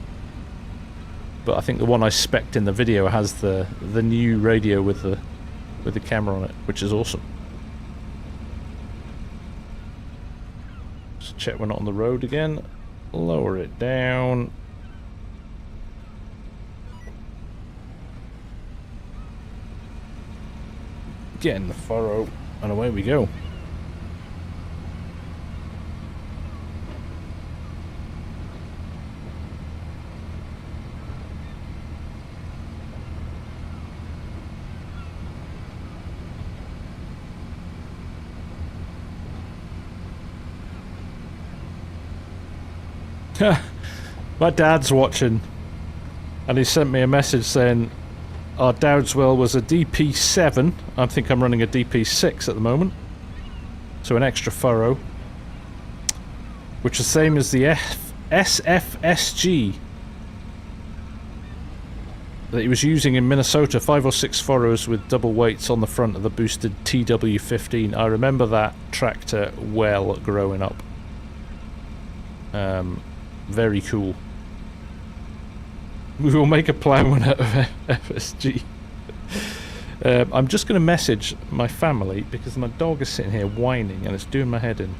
But I think the one I spec'd in the video has the new radio with the camera on it, which is awesome. Just check we're not on the road again. Lower it down. Get in the furrow, and away we go. My dad's watching, and he sent me a message saying our Dowdeswell was a DP7. I think I'm running a DP6 at the moment. So an extra furrow. Which is the same as the SFSG that he was using in Minnesota. 5 or 6 furrows with double weights on the front of the boosted TW15. I remember that tractor well growing up. Very cool. We will make a plowman out of FSG. I'm just going to message my family because my dog is sitting here whining and it's doing my head in.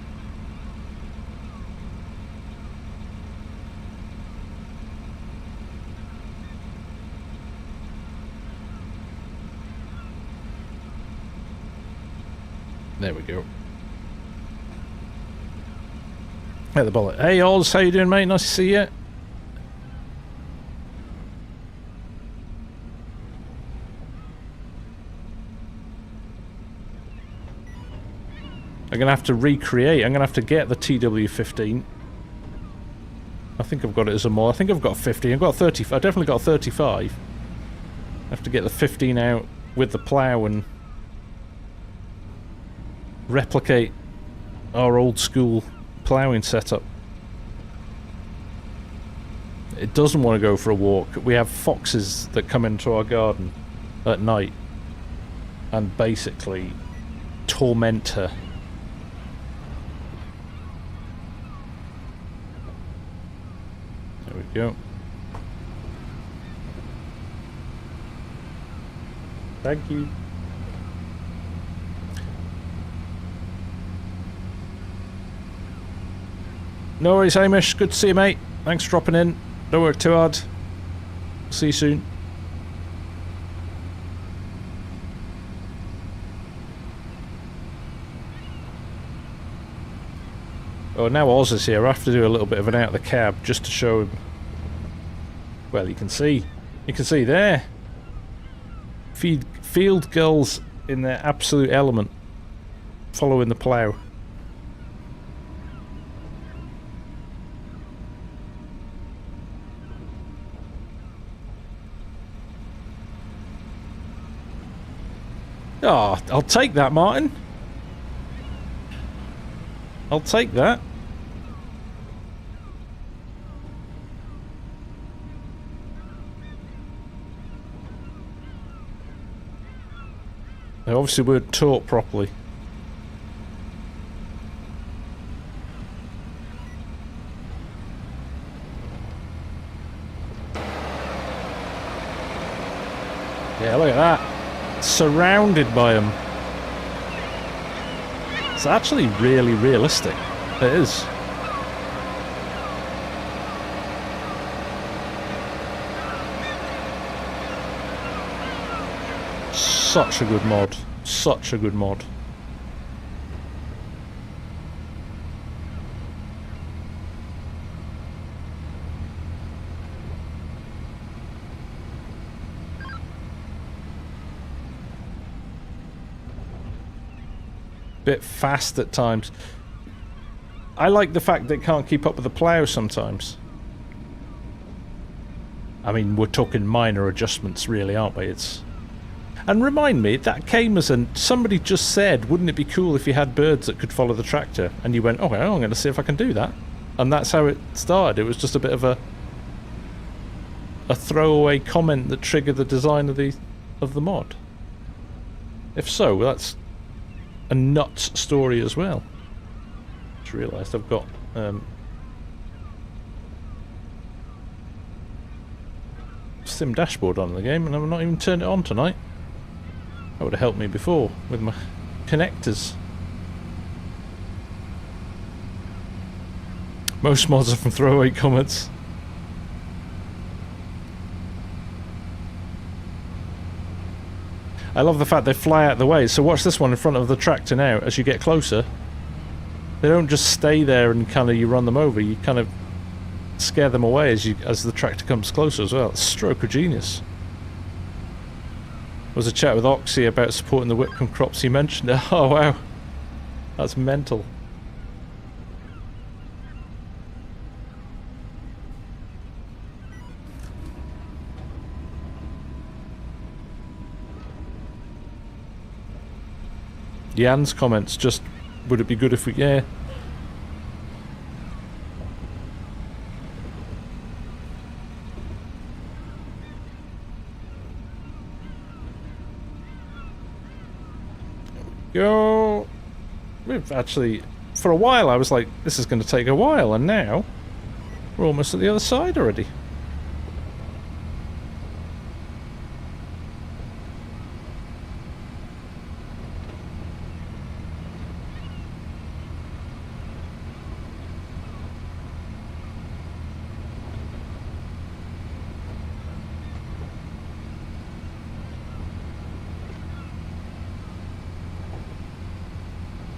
There we go. At the bullet. Hey Oz, how you doing, mate? Nice to see you. I'm going to have to recreate. I'm going to have to get the TW15. I think I've got it as a mod. I think I've got 15. I've got 30. I definitely got 35. I have to get the 15 out with the plow and replicate our old school ploughing setup. It doesn't want to go for a walk. We have foxes that come into our garden at night and basically torment her. There we go. Thank you. No worries, Hamish. Good to see you, mate. Thanks for dropping in. Don't work too hard. See you soon. Oh, now Oz is here. I have to do a little bit of an out of the cab just to show him. Well, you can see. You can see there. Field girls in their absolute element. Following the plough. Oh, I'll take that, Martin. I'll take that. They obviously weren't taught properly. Yeah, look at that. Surrounded by them. It's actually really realistic. It is. Such a good mod. Such a good mod. Bit fast at times. I like the fact that it can't keep up with the plow sometimes. I mean, we're talking minor adjustments really, aren't we? It's... And remind me, that came as an... Somebody just said, wouldn't it be cool if you had birds that could follow the tractor? And you went, okay, I'm going to see if I can do that. And that's how it started. It was just a bit of a throwaway comment that triggered the design of the mod. If so, that's a nuts story as well. Just realised I've got sim dashboard on in the game and I've not even turned it on tonight. That would have helped me before with my connectors. Most mods are from throwaway comments. I love the fact they fly out of the way. So watch this one in front of the tractor now. As you get closer, they don't just stay there and kind of you run them over. You kind of scare them away as the tractor comes closer as well. It's a stroke of genius. There was a chat with Oxy about supporting the Whitcomb crops. He mentioned it. Oh wow, that's mental. Jan's comments just, would it be good if we... Yeah. Go. We've actually... For a while I was like, this is going to take a while, and now we're almost at the other side already.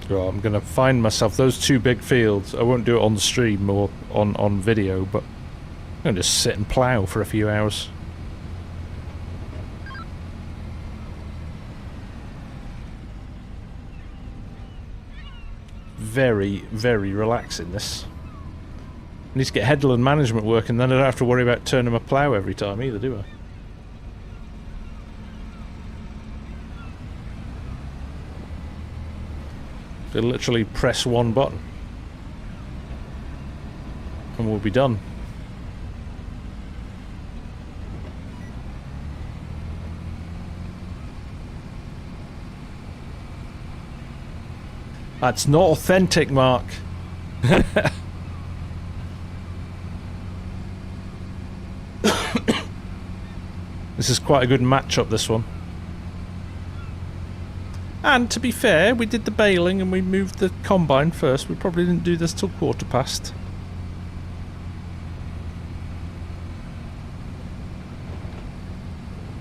I'm going to find myself those two big fields. I won't do it on the stream or on video, but I'm going to just sit and plough for a few hours. Very, very relaxing, this. I need to get headland management working, then I don't have to worry about turning my plough every time either, do I? So literally press one button and we'll be done. That's not authentic, Mark. This is quite a good matchup, this one. And to be fair, we did the baling and we moved the combine first. We probably didn't do this till 1:15.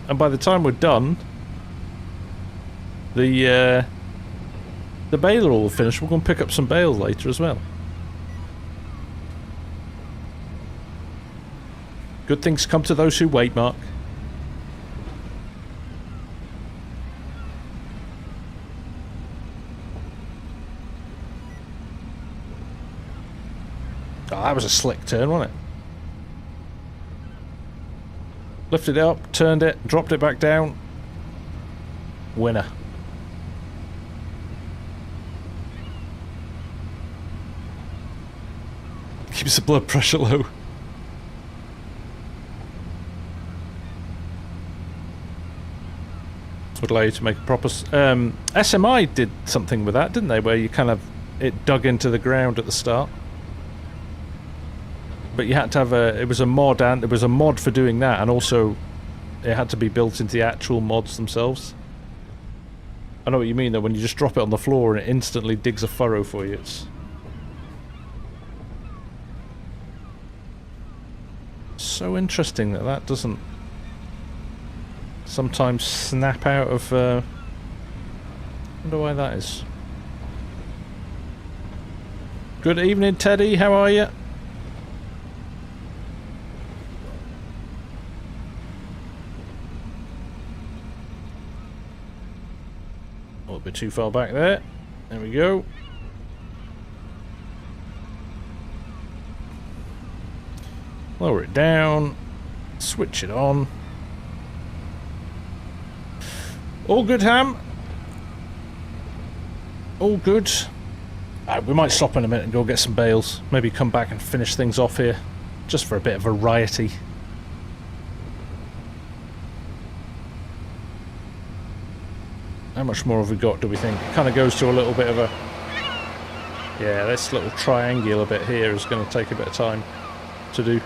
And by the time we're done, the baler will finish. We're going to pick up some bales later as well. Good things come to those who wait, Mark. Oh, that was a slick turn, wasn't it? Lifted it up, turned it, dropped it back down. Winner. Keeps the blood pressure low. Would allow you to make a proper... SMI did something with that, didn't they? Where you kind of... It dug into the ground at the start. But you had to have a... It was a mod, and there was a mod for doing that, and also it had to be built into the actual mods themselves. I know what you mean, though, when you just drop it on the floor and it instantly digs a furrow for you. It's so interesting that that doesn't sometimes snap out of... wonder why that is. Good evening, Teddy. How are you? A little bit too far back there. There we go. Lower it down. Switch it on. All good, Ham. All good. We might stop in a minute and go get some bales. Maybe come back and finish things off here. Just for a bit of variety. How much more have we got, do we think? It kind of goes to a little bit of a... Yeah, this little triangular bit here is going to take a bit of time to do.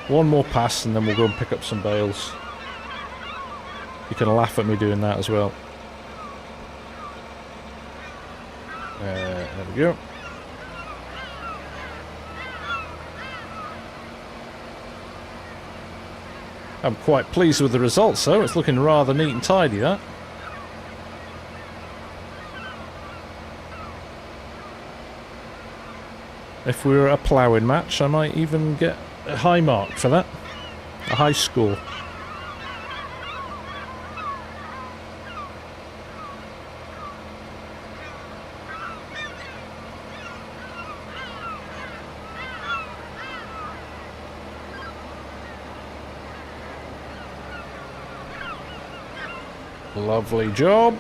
One more pass and then we'll go and pick up some bales. You can laugh at me doing that as well. There we go. I'm quite pleased with the results though. It's looking rather neat and tidy, that. If we were a ploughing match, I might even get a high mark for that. A high score. Lovely job.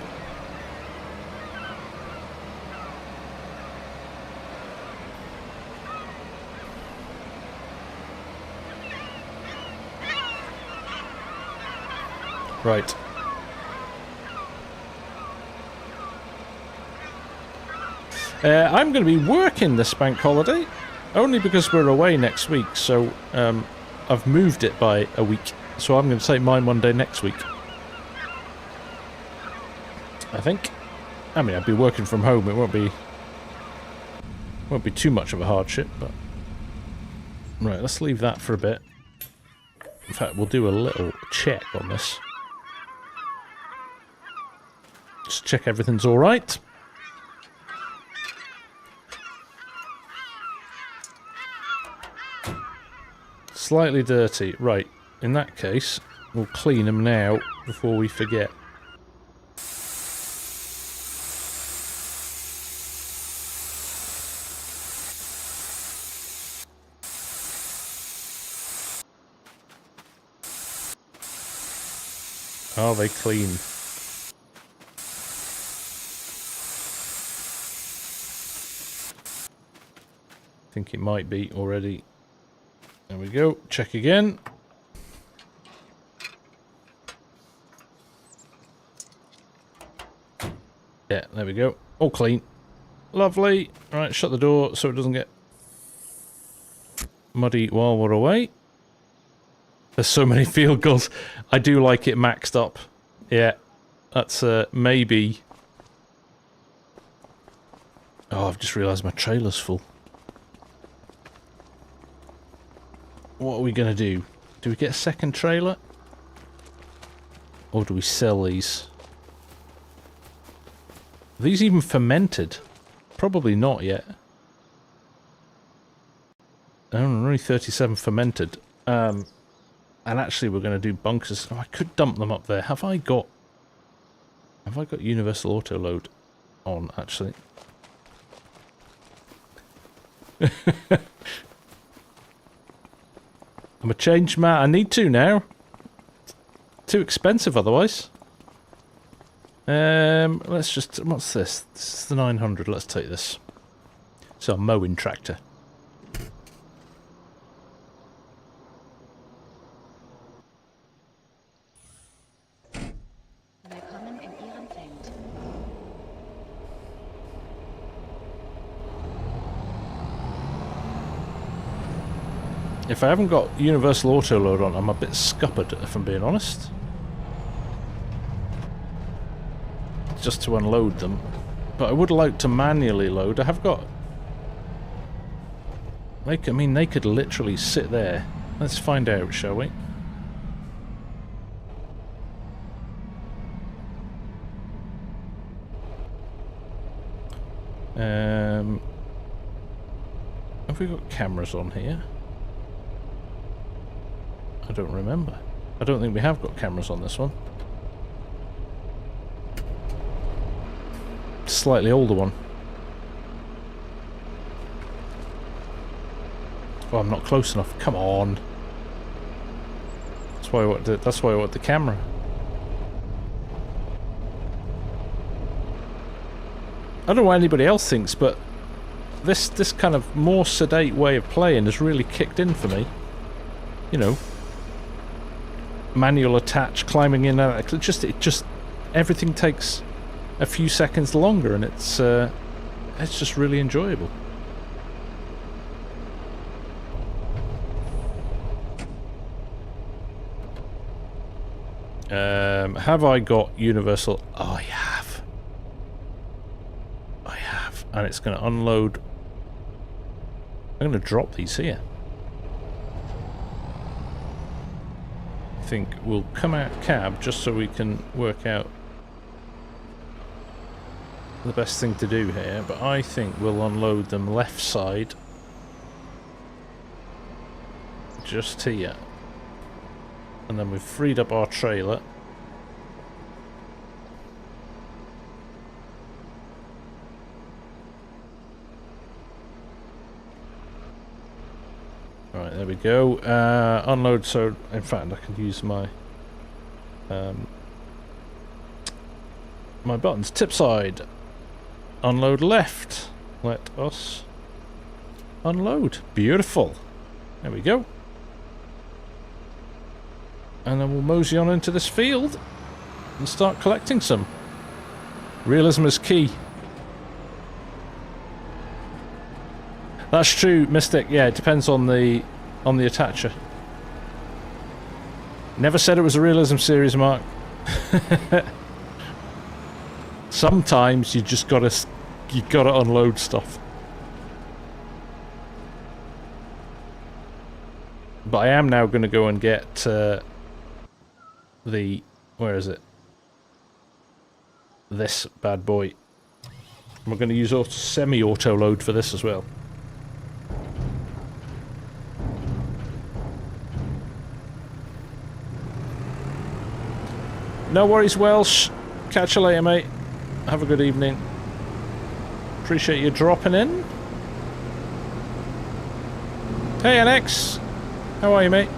Right. I'm going to be working this bank holiday, only because we're away next week, so I've moved it by a week, so I'm going to take mine one day next week. I think. I mean, I'd be working from home, it won't be too much of a hardship, but... Right, let's leave that for a bit. In fact, we'll do a little check on this. Just check everything's alright. Slightly dirty. Right, in that case, we'll clean them now before we forget. Are they clean? I think it might be already. There we go. Check again. Yeah, there we go. All clean. Lovely. Right, shut the door so it doesn't get muddy while we're away. There's so many field goals. I do like it maxed up. Yeah, that's maybe... Oh, I've just realised my trailer's full. What are we going to do? Do we get a second trailer? Or do we sell these? Are these even fermented? Probably not yet. Oh, only 37 fermented. And actually we're going to do bunkers. Oh, I could dump them up there. Have I got universal auto load on, actually? I'm a changed man. I need to now. Too expensive otherwise. Let's just... What's this? This is the 900. Let's take this. It's our mowing tractor.
Willkommen in Ihrem Feld.
If I haven't got universal auto load on, I'm a bit scuppered, if I'm being honest. Just to unload them. But I would like to manually load. I have got... Like, I mean, they could literally sit there. Let's find out, shall we? Have we got cameras on here? I don't remember. I don't think we have got cameras on this one. Slightly older one. Oh, I'm not close enough. Come on. That's why I want the camera. I don't know what anybody else thinks, but this kind of more sedate way of playing has really kicked in for me. You know, manual attach, climbing in, it just everything takes a few seconds longer, and it's just really enjoyable. Have I got universal? Oh, I have. I have, and it's going to unload. I'm going to drop these here. I think we'll come out cab just so we can work out the best thing to do here, but I think we'll unload them left side just here, and then we've freed up our trailer. Right, there we go. Unload, so in fact I can use my my buttons. Tip side. Unload left. Let us unload. Beautiful. There we go. And then we'll mosey on into this field and start collecting some. Realism is key. That's true, Mystic. Yeah, it depends on the attacher. Never said it was a realism series, Mark. Sometimes you just gotta unload stuff. But I am now going to go and get the, where is it? This bad boy. We're going to use semi-auto load for this as well. No worries, Welsh. Catch you later, mate. Have a good evening. Appreciate you dropping in. Hey, NX. How are you, mate?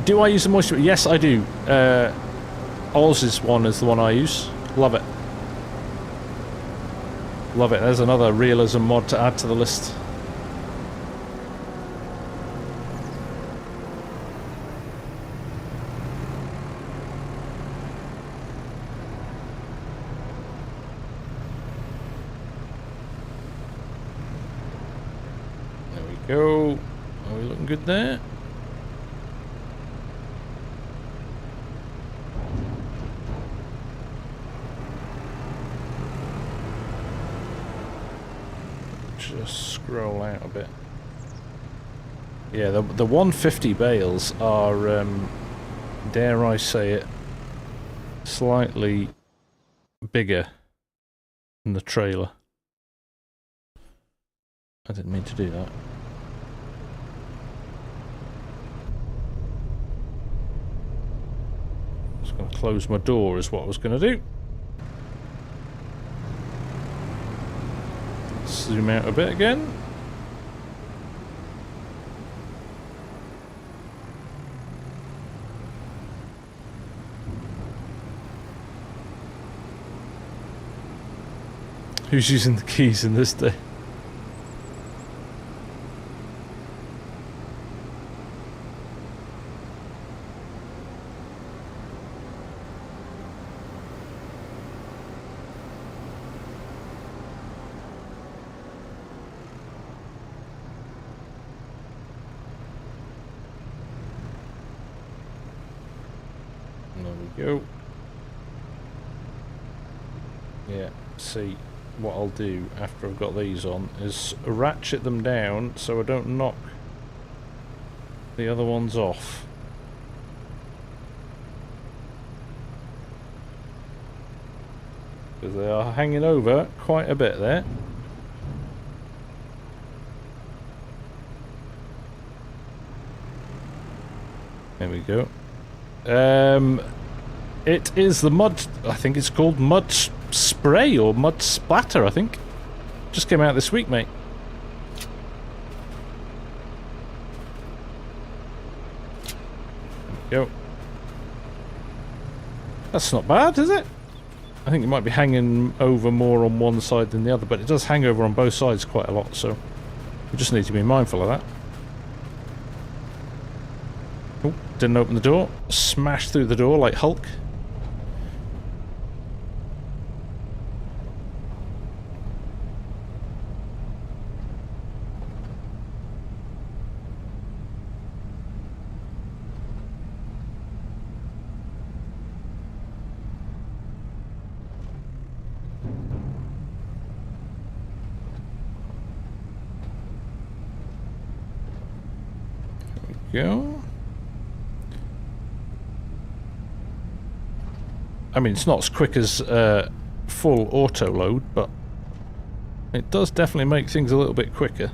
Do I use the moisture? Yes, I do. Oz's one is the one I use. Love it. Love it. There's another realism mod to add to the list. Go. Are we looking good there? Just scroll out a bit. Yeah, the 150 bales are, dare I say it, slightly bigger than the trailer. I didn't mean to do that. Just going to close my door is what I was going to do. Zoom out a bit again. Who's using the keys in this day? we go. Yeah, see, what I'll do after I've got these on is ratchet them down so I don't knock the other ones off. Because they are hanging over quite a bit there. There we go. It is the mud, I think it's called mud spray or mud splatter, I think. Just came out this week, mate. There we go. That's not bad, is it? I think it might be hanging over more on one side than the other, but it does hang over on both sides quite a lot, so we just need to be mindful of that. Oh, didn't open the door. Smashed through the door like Hulk. Go. I mean, it's not as quick as full auto load, but it does definitely make things a little bit quicker.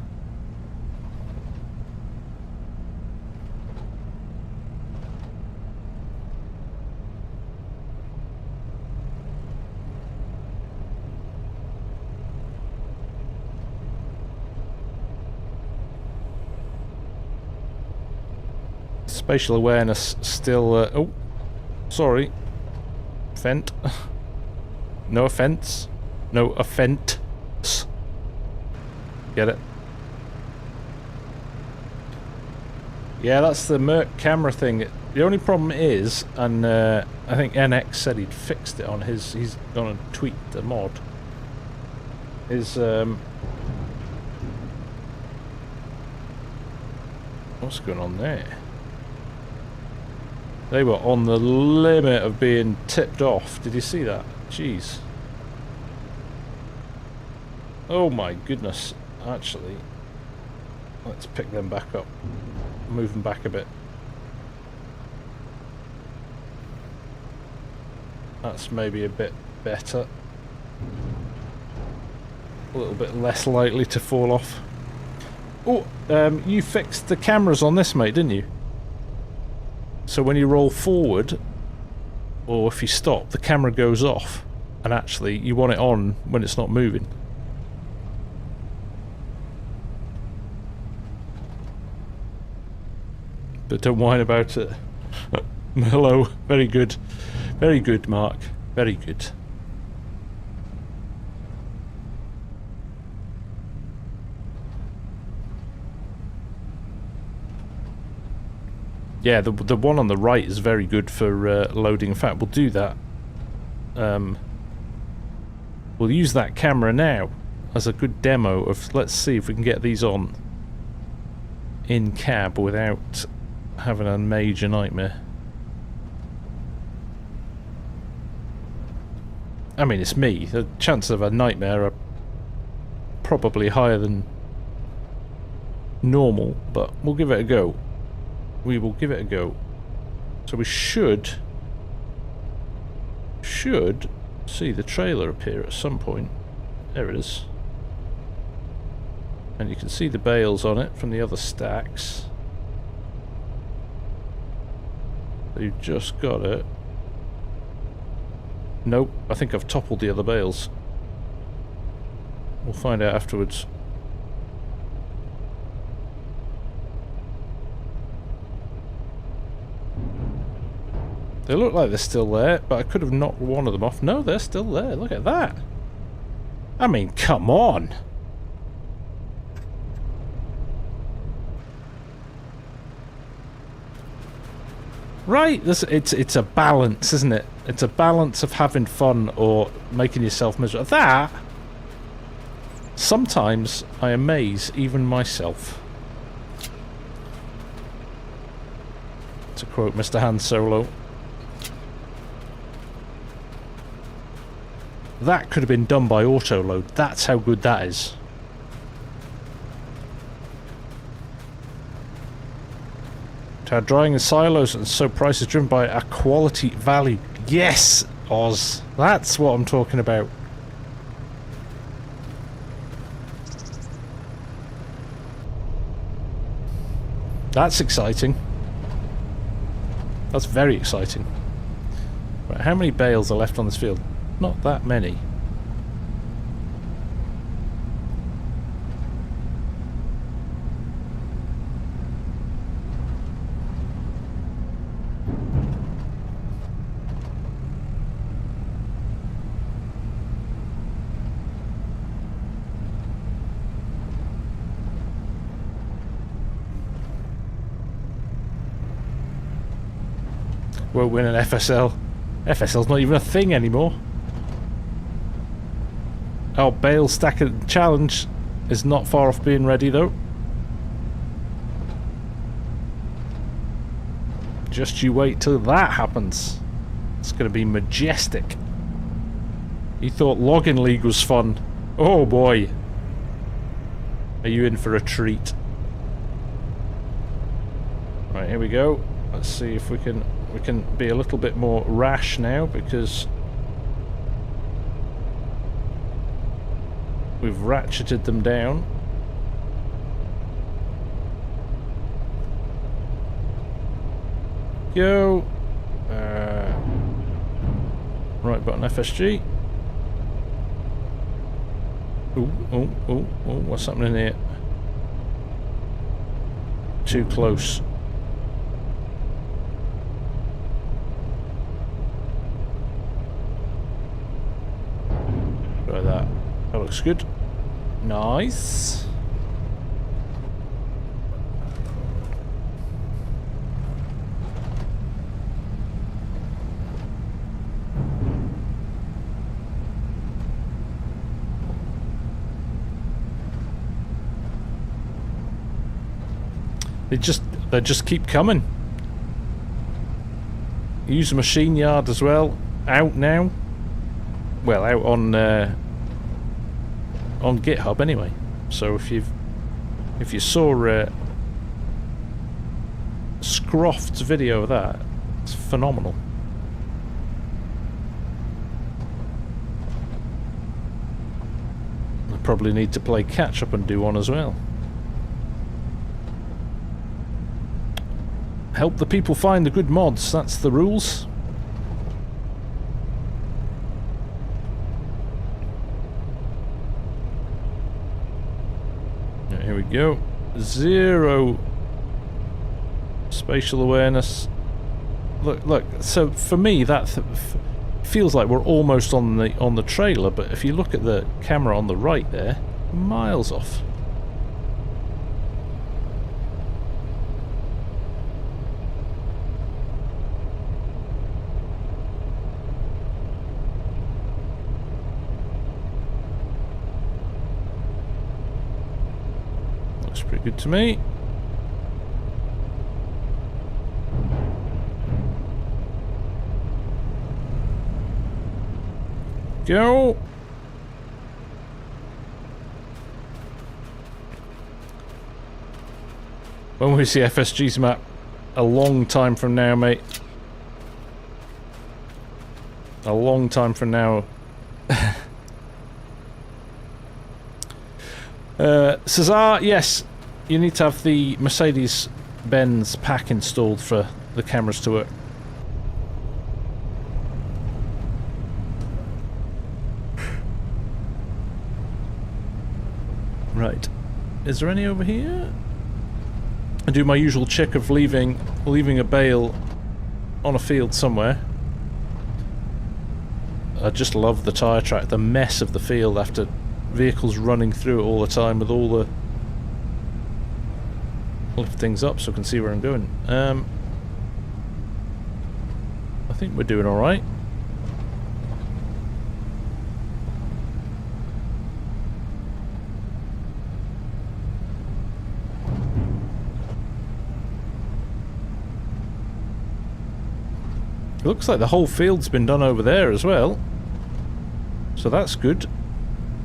Spatial awareness still... oh, sorry. Fent. No offense. No offense. Get it? Yeah, that's the Merc camera thing. The only problem is, and I think NX said he'd fixed it on his... He's gonna tweak the mod. Is... what's going on there? They were on the limit of being tipped off. Did you see that? Jeez. Oh my goodness. Actually, let's pick them back up. Move them back a bit. That's maybe a bit better. A little bit less likely to fall off. Oh, you fixed the cameras on this, mate, didn't you? So when you roll forward, or if you stop, the camera goes off, and actually you want it on when it's not moving. But don't whine about it. Hello, very good. Very good, Mark. Very good. Yeah, the one on the right is very good for loading. In fact, we'll do that. We'll use that camera now as a good demo of... Let's see if we can get these on in cab without having a major nightmare. I mean, it's me. The chances of a nightmare are probably higher than normal, but we'll give it a go. We will give it a go. So we should see the trailer appear at some point. There it is. And you can see the bales on it from the other stacks. So you've just got it. Nope, I think I've toppled the other bales. We'll find out afterwards. They look like they're still there, but I could have knocked one of them off. No, they're still there. Look at that. I mean, come on. Right, it's a balance, isn't it? It's a balance of having fun or making yourself miserable. That, sometimes I amaze even myself. To quote Mr. Han Solo. That could have been done by auto load. That's how good that is. To drying in silos, and so price is driven by a quality value. Yes, Oz. That's what I'm talking about. That's exciting. That's very exciting. Right, how many bales are left on this field? Not that many. Won't win an FSL. FSL's not even a thing anymore. Oh, Bale Stacker Challenge is not far off being ready though. Just you wait till that happens. It's going to be majestic. You thought Login League was fun. Oh boy. Are you in for a treat? Right, here we go. Let's see if we can be a little bit more rash now, because we've ratcheted them down. Go. Right button FSG. Ooh, ooh, ooh, ooh, what's happening here? Too close. Try that. That looks good. Nice. They just keep coming. Use a machine yard as well. Out now. Well, out on GitHub anyway. So if you saw Scroft's video of that, it's phenomenal. I probably need to play catch up and do one as well. Help the people find the good mods, that's the rules. Right, here we go. 0 spatial awareness. Look. So for me, that feels like we're almost on the trailer, but if you look at the camera on the right there, miles off. Pretty good to me. Go. When we see FSG's map? A long time from now, mate. A long time from now. Cesar, yes. You need to have the Mercedes-Benz pack installed for the cameras to work. Right. Is there any over here? I do my usual check of leaving a bale on a field somewhere. I just love the tyre track, the mess of the field after vehicles running through it all the time with all the... lift things up so I can see where I'm going. I think we're doing alright. It looks like the whole field's been done over there as well. So that's good.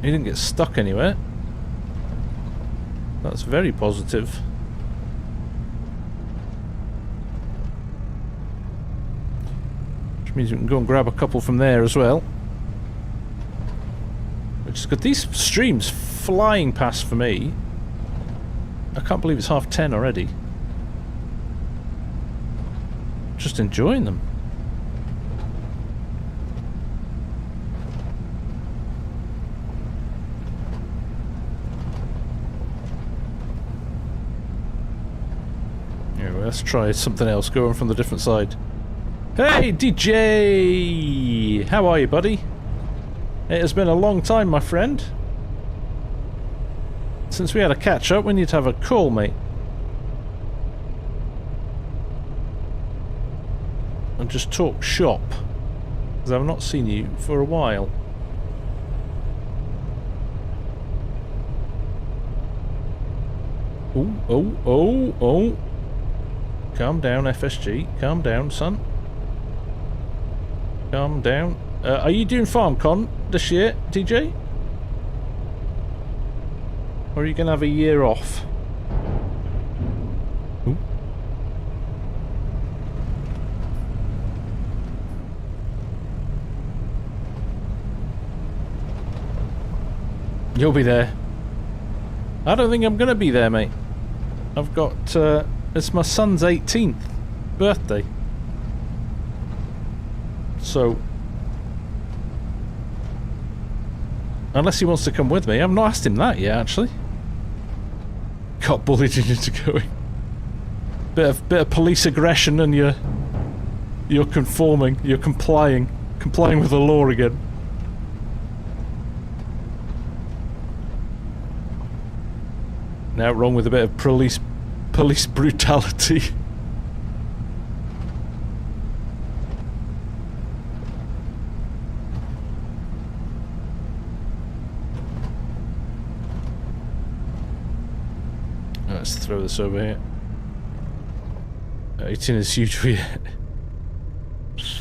He didn't get stuck anywhere. That's very positive. Which means we can go and grab a couple from there as well. Which is good. These streams flying past for me. I can't believe it's 10:30 already. Just enjoying them. Anyway, let's try something else, going from the different side. Hey DJ! How are you, buddy? It has been a long time, my friend. Since we had a catch up, we need to have a call, mate. And just talk shop. Because I've not seen you for a while. Oh, oh, oh, oh. Calm down, FSG. Calm down, son. Calm down. Are you doing FarmCon this year, DJ? Or are you going to have a year off? Ooh. You'll be there. I don't think I'm going to be there, mate. I've got... it's my son's 18th birthday. So... unless he wants to come with me. I've not asked him that yet, actually. Got bullied into going. Bit of police aggression and you're conforming, you're complying with the law again. Now wrong with a bit of police brutality. Let's throw this over here. 18 is huge for you. He's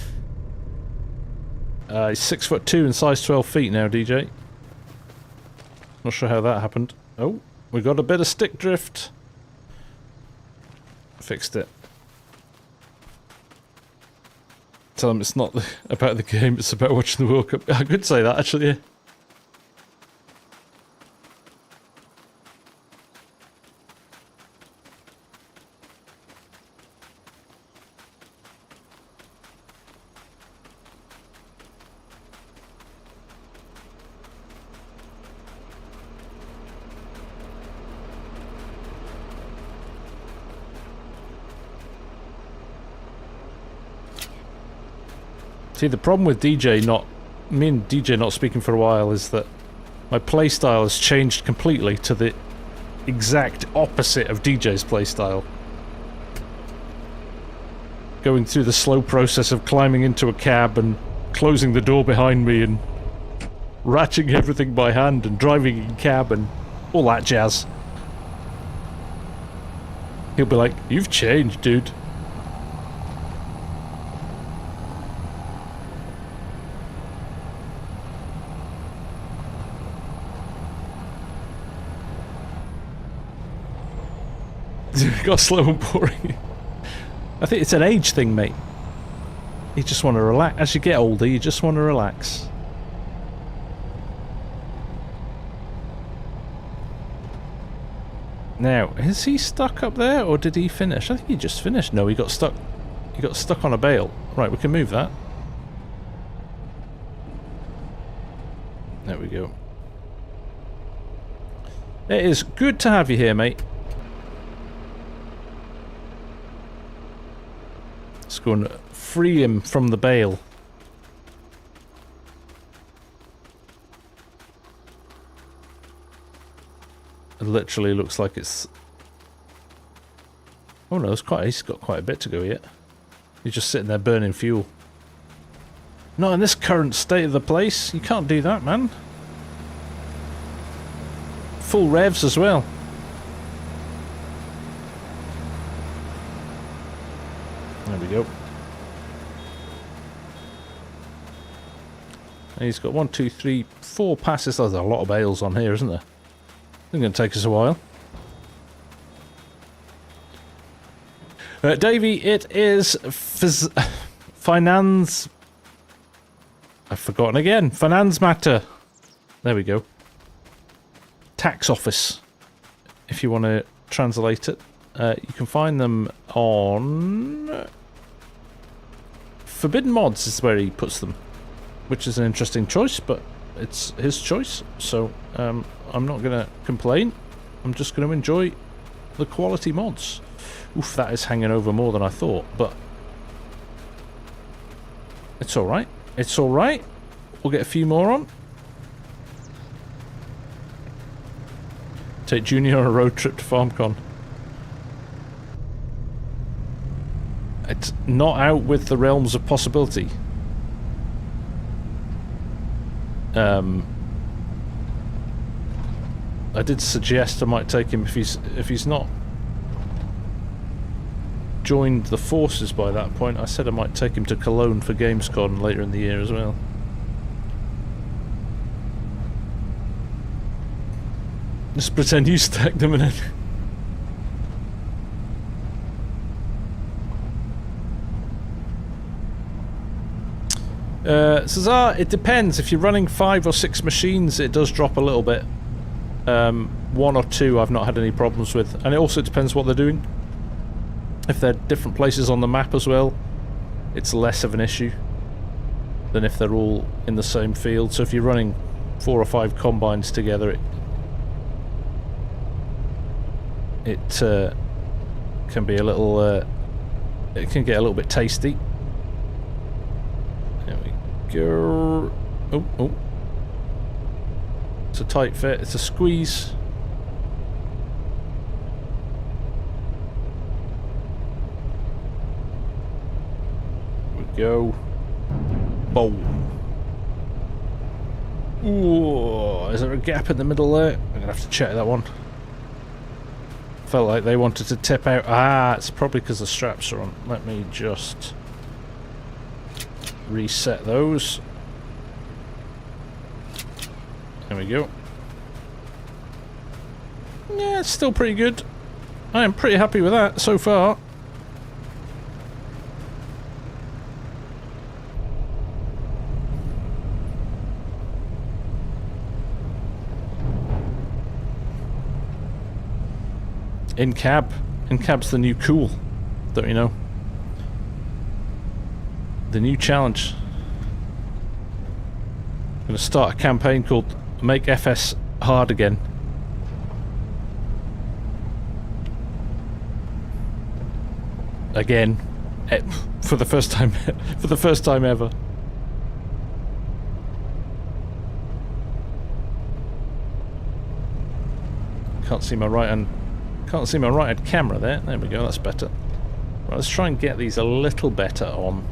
6'2" and size 12 feet now, DJ. Not sure how that happened. Oh, we got a bit of stick drift. Fixed it. Tell him it's not about the game, it's about watching the World Cup. I could say that, actually, yeah. See, the problem with me and DJ not speaking for a while is that my playstyle has changed completely to the exact opposite of DJ's playstyle. Going through the slow process of climbing into a cab and closing the door behind me and ratcheting everything by hand and driving in cab and all that jazz. He'll be like, "You've changed, dude." Got slow and boring. I think it's an age thing, mate. You just want to relax. As you get older, you just want to relax. Now, is he stuck up there, or did he finish? I think he just finished. No, he got stuck. He got stuck on a bale. Right, we can move that. There we go. It is good to have you here, mate. Let's go and free him from the bale. It literally looks like it's... oh no, he's got quite a bit to go yet. He's just sitting there burning fuel. Not in this current state of the place. You can't do that, man. Full revs as well. There we go. And he's got 1, 2, 3, 4 passes. There's a lot of bales on here, isn't there? It's going to take us a while. Davey, it is finance... I've forgotten again. Finanzmatter. There we go. Tax office. If you want to translate it. You can find them on... Forbidden Mods is where he puts them. Which is an interesting choice, but it's his choice. So, I'm not going to complain. I'm just going to enjoy the quality mods. Oof, that is hanging over more than I thought, but it's alright. It's alright. We'll get a few more on. Take Junior on a road trip to FarmCon. It's not out with the realms of possibility. I did suggest I might take him if he's not joined the forces by that point. I said I might take him to Cologne for Gamescom later in the year as well. Just pretend you stacked them and then... Cesar, it depends. If you're running 5 or 6 machines, it does drop a little bit. 1 or 2 I've not had any problems with. And it also depends what they're doing. If they're different places on the map as well, it's less of an issue than if they're all in the same field. So if you're running 4 or 5 combines together, it can be a little... it can get a little bit tasty. There we go. Oh, oh. It's a tight fit. It's a squeeze. Go. Boom. Ooh, is there a gap in the middle there? I'm gonna have to check that one. Felt like they wanted to tip out. Ah, it's probably because the straps are on. Let me just reset those. There we go. Yeah, it's still pretty good. I am pretty happy with that so far. In cab. In cab's the new cool. Don't you know? The new challenge. I'm going to start a campaign called Make FS Hard Again. Again. For the first time. For the first time ever. Can't see my right hand. Can't see my right-hand camera there. There we go, that's better. Right, let's try and get these a little better on.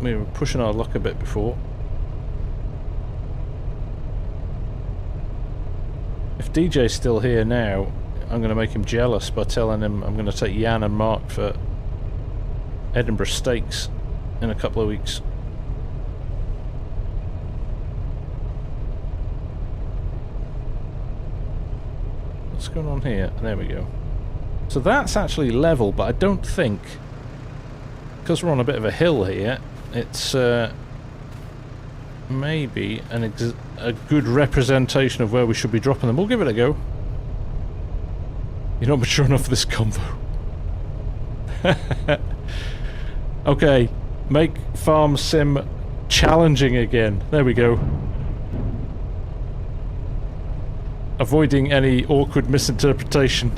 We were pushing our luck a bit before. If DJ's still here now, I'm going to make him jealous by telling him I'm going to take Jan and Mark for Edinburgh Stakes in a couple of weeks. What's going on here? There we go. So that's actually level, but I don't think, because we're on a bit of a hill here, it's maybe a good representation of where we should be dropping them. We'll give it a go. You're not mature enough for this convo. Okay, make FarmSim challenging again. There we go. Avoiding any awkward misinterpretation.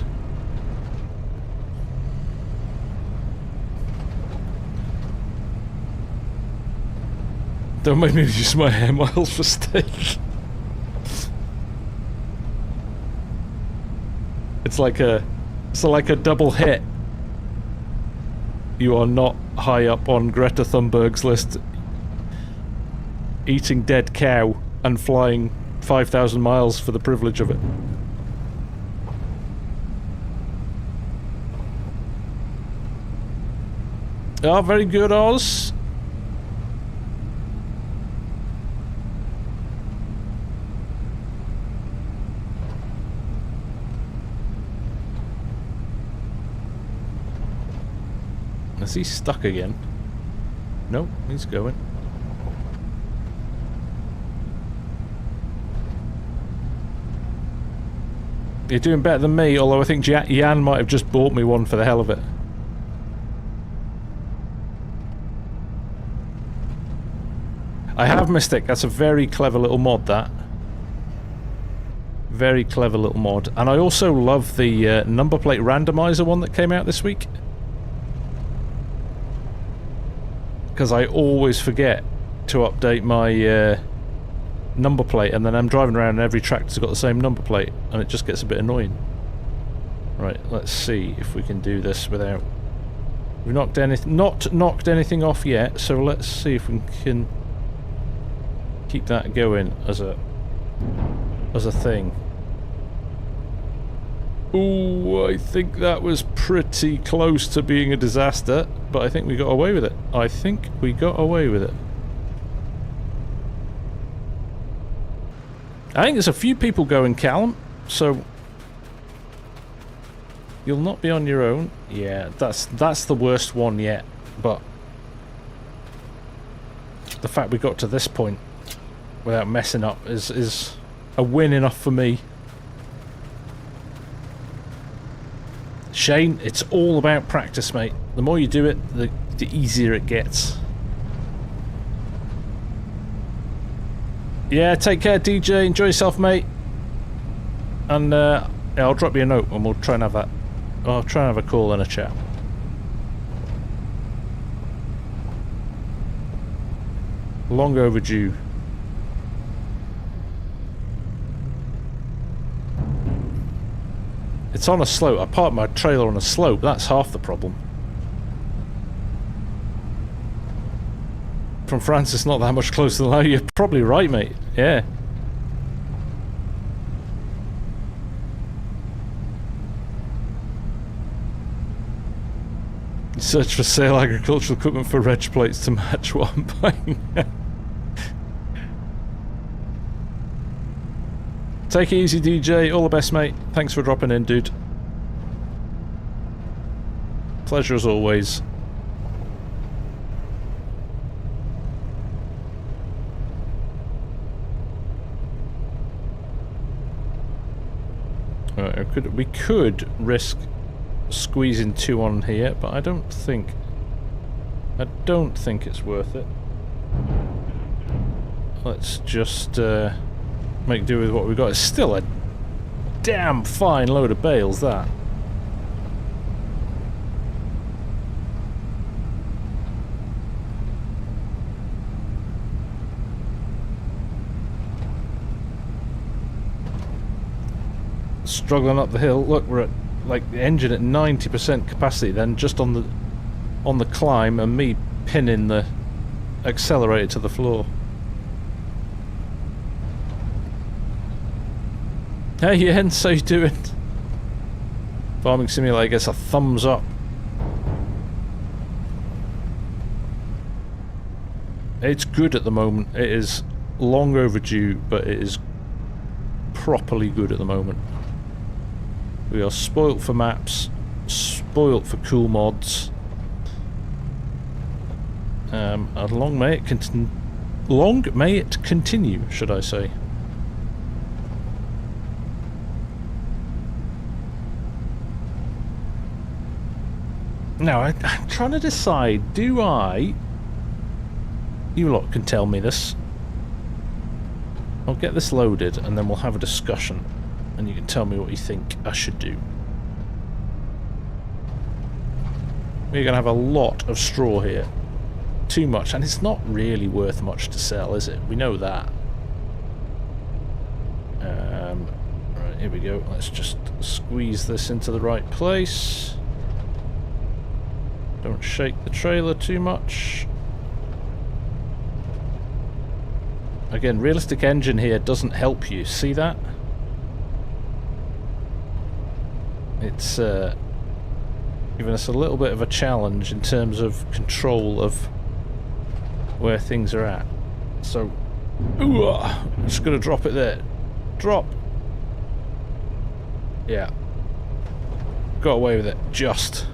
Don't make me use my air miles for steak. It's like a double hit. You are not high up on Greta Thunberg's list. Eating dead cow and flying 5,000 miles for the privilege of it. Oh, very good, Oz. Is he stuck again? Nope, he's going. You're doing better than me, although I think Jan might have just bought me one for the hell of it. I have Mystic. That's a very clever little mod, that. Very clever little mod. And I also love the number plate randomizer one that came out this week. Because I always forget to update my number plate, and then I'm driving around and every tractor's got the same number plate, and it just gets a bit annoying. Right, let's see if we can do this without... We've not knocked anything off yet, so let's see if we can keep that going as a thing. Ooh, I think that was pretty close to being a disaster, but I think we got away with it. I think we got away with it. I think there's a few people going, Callum, so you'll not be on your own. Yeah, that's the worst one yet, but the fact we got to this point without messing up is a win enough for me. Shane, it's all about practice, mate. The more you do it, the easier it gets. Yeah, take care, DJ. Enjoy yourself, mate. And yeah, I'll drop you a note and we'll try and have that. I'll try and have a call and a chat. Long overdue. It's on a slope. I parked my trailer on a slope. That's half the problem. From France, it's not that much closer than that. You're probably right, mate. Yeah. Search for sale agricultural equipment for reg plates to match what I'm buying. Take it easy, DJ. All the best, mate. Thanks for dropping in, dude. Pleasure as always. We could risk squeezing two on here, but I don't think it's worth it. Let's just make do with what we've got. It's still a damn fine load of bales, that. Struggling up the hill. Look, we're at like the engine at 90% capacity then, just on the climb, and me pinning the accelerator to the floor. Hey Jens, how you doing? Farming Simulator gets a thumbs up. It's good at the moment. It is long overdue, but it is properly good at the moment. We are spoilt for maps, spoilt for cool mods. And long may it continue, should I say. Now, I'm trying to decide, do I... You lot can tell me this. I'll get this loaded and then we'll have a discussion. And you can tell me what you think I should do. We're going to have a lot of straw here. Too much. And it's not really worth much to sell, is it? We know that. Right, here we go. Let's just squeeze this into the right place. Don't shake the trailer too much. Again, realistic engine here doesn't help you. See that? giving us a little bit of a challenge in terms of control of where things are at. So, ooh, I'm just going to drop it there. Drop. Yeah. Got away with it. Just.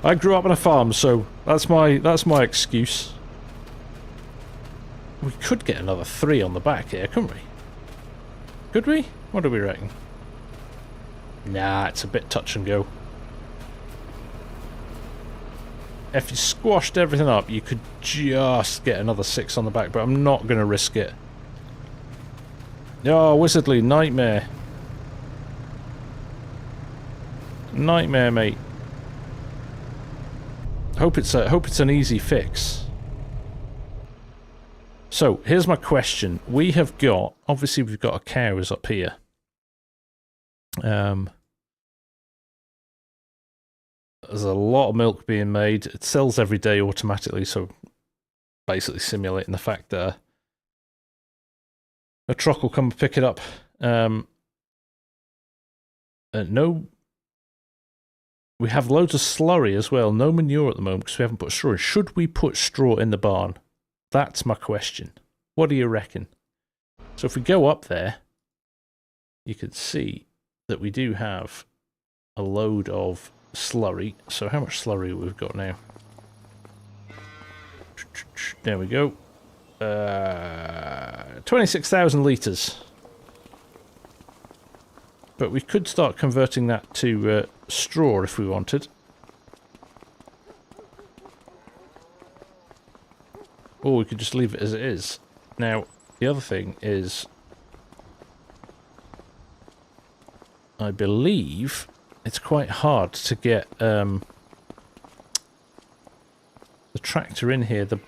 I grew up on a farm, so that's my excuse. We could get another 3 on the back here, couldn't we? Could we? What do we reckon? Nah, it's a bit touch and go. If you squashed everything up, you could just get another 6 on the back, but I'm not going to risk it. Oh, wizardly nightmare. Nightmare, mate. Hope it's an easy fix. So, here's my question. We have got, obviously we've got our cows up here. There's a lot of milk being made. It sells every day automatically, so basically simulating the fact that a truck will come pick it up. No, we have loads of slurry as well. No manure at the moment because we haven't put straw in. Should we put straw in the barn? That's my question. What do you reckon? So if we go up there, you can see that we do have a load of slurry. So how much slurry we've got now? There we go. 26,000 litres. But we could start converting that to straw if we wanted. Or we could just leave it as it is. Now, the other thing is, I believe it's quite hard to get the tractor in here. The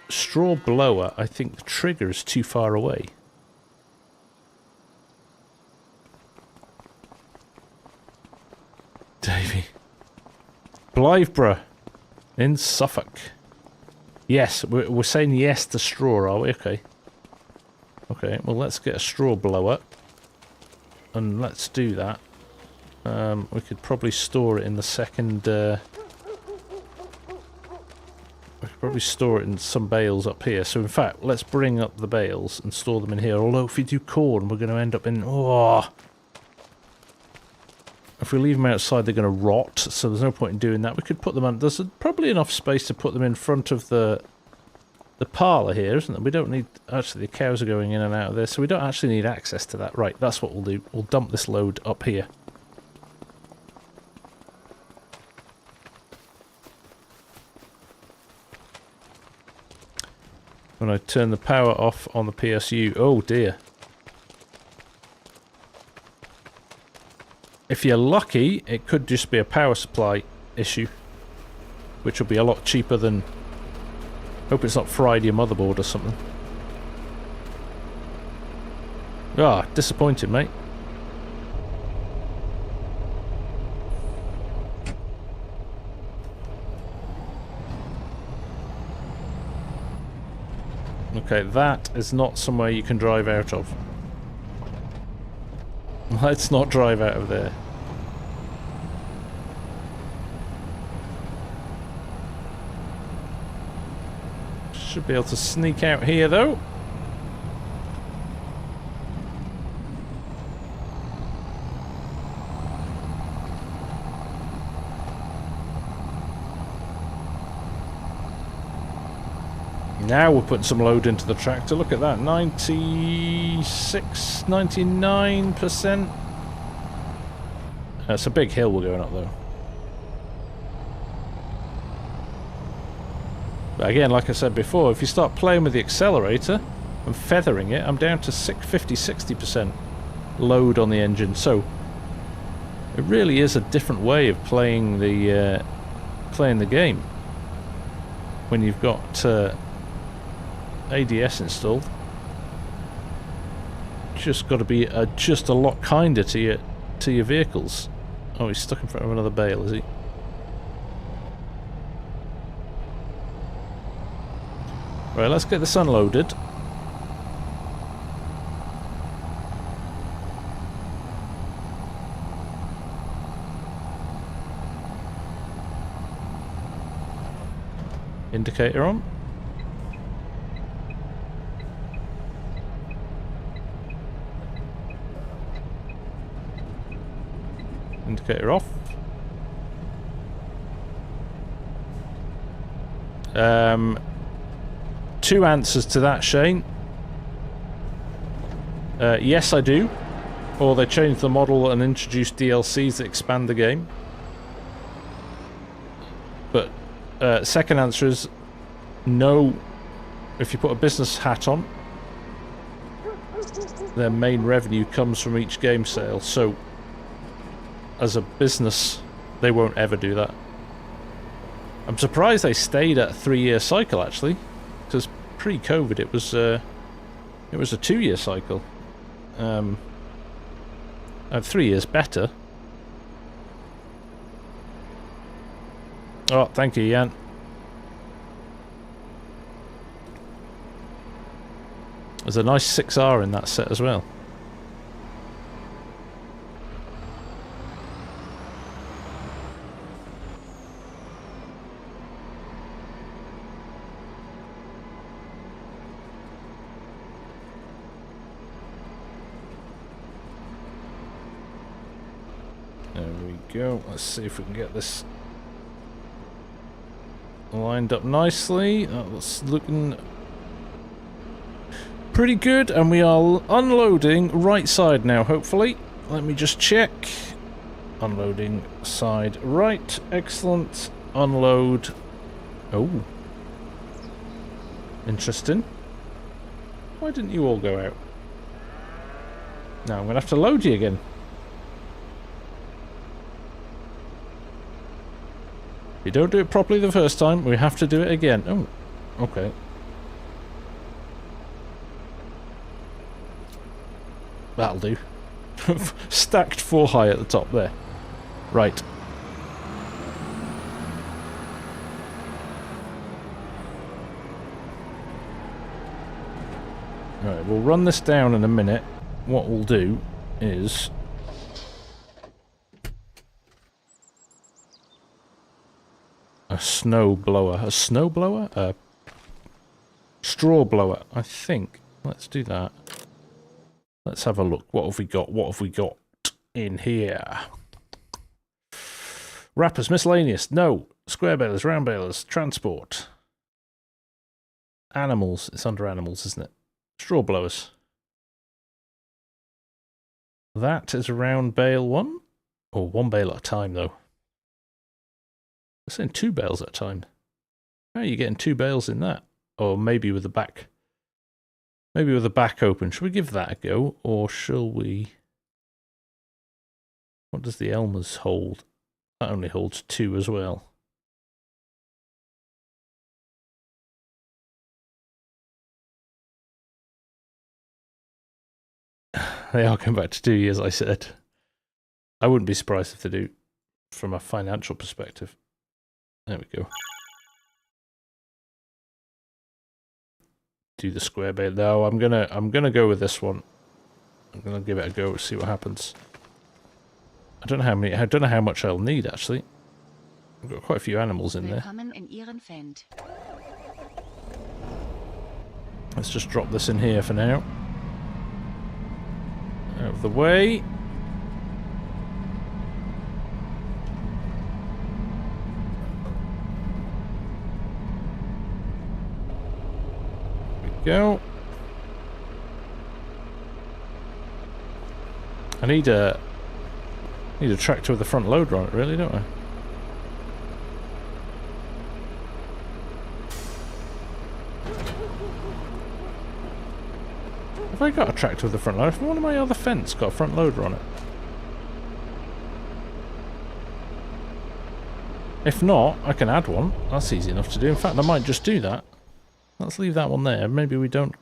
straw blower, I think the trigger is too far away. Davey. Blytheborough in Suffolk. Yes, we're saying yes to straw, are we? Okay. Okay, well let's get a straw blower. And let's do that. We could probably store it in the second... we could probably store it in some bales up here. So in fact, let's bring up the bales and store them in here. Although if we do corn, we're going to end up in... Oh! If we leave them outside, they're going to rot, so there's no point in doing that. We could put them on... There's probably enough space to put them in front of the parlour here, isn't there? We don't need... Actually, the cows are going in and out of there, so we don't actually need access to that. Right, that's what we'll do. We'll dump this load up here. When I turn the power off on the PSU... Oh, dear. If you're lucky, it could just be a power supply issue, which will be a lot cheaper than... Hope it's not fried your motherboard or something. Ah, disappointed, mate. Okay, that is not somewhere you can drive out of. Let's not drive out of there. Should be able to sneak out here, though. Now we're putting some load into the tractor. Look at that, 96, 99%. It's a big hill we're going up, though. But again, like I said before, if you start playing with the accelerator and feathering it, I'm down to 50-60% load on the engine. So it really is a different way of playing the game when you've got ADS installed. Just got to be just a lot kinder to your vehicles. Oh, he's stuck in front of another bale, is he? Right, let's get this unloaded. Indicator on. Indicator off. Two answers to that, Shane. Yes, I do. Or they changed the model and introduced DLCs that expand the game. But second answer is no. If you put a business hat on, their main revenue comes from each game sale. So, as a business, they won't ever do that. I'm surprised they stayed at a 3-year cycle, actually, because pre-COVID it was a 2-year cycle. 3 years better. Oh, thank you, Jan. There's a nice 6R in that set as well. There we go. Let's see if we can get this lined up nicely. That's looking pretty good, and we are unloading right side now, hopefully. Let me just check. Unloading side right. Excellent. Unload. Oh. Interesting. Why didn't you all go out? Now I'm going to have to load you again. If you don't do it properly the first time, we have to do it again. Oh, okay. That'll do. Stacked 4 high at the top there. Right. Right, we'll run this down in a minute. What we'll do is... a snow blower. A snow blower? A straw blower, I think. Let's do that. Let's have a look. What have we got? What have we got in here? Wrappers, miscellaneous. No. Square balers, round balers, transport. Animals. It's under animals, isn't it? Straw blowers. That is a round bale one. Or 1 bale at a time, though. We're saying 2 bales at a time. How are you getting 2 bales in that? Or maybe with the back. Maybe with the back open. Should we give that a go? Or shall we... What does the Elmer's hold? That only holds 2 as well. They are going back to 2 years, I said. I wouldn't be surprised if they do, from a financial perspective. There we go. Do the square bale. No, I'm gonna go with this one. I'm gonna give it a go, see what happens. I don't know how much I'll need actually. I've got quite a few animals in there. Let's just drop this in here for now. Out of the way. Go. I need a tractor with a front loader on it, really, don't I? Have I got a tractor with a front loader? One of my other fence got a front loader on it. If not, I can add one. That's easy enough to do. In fact, I might just do that. Let's leave that one there. Maybe we don't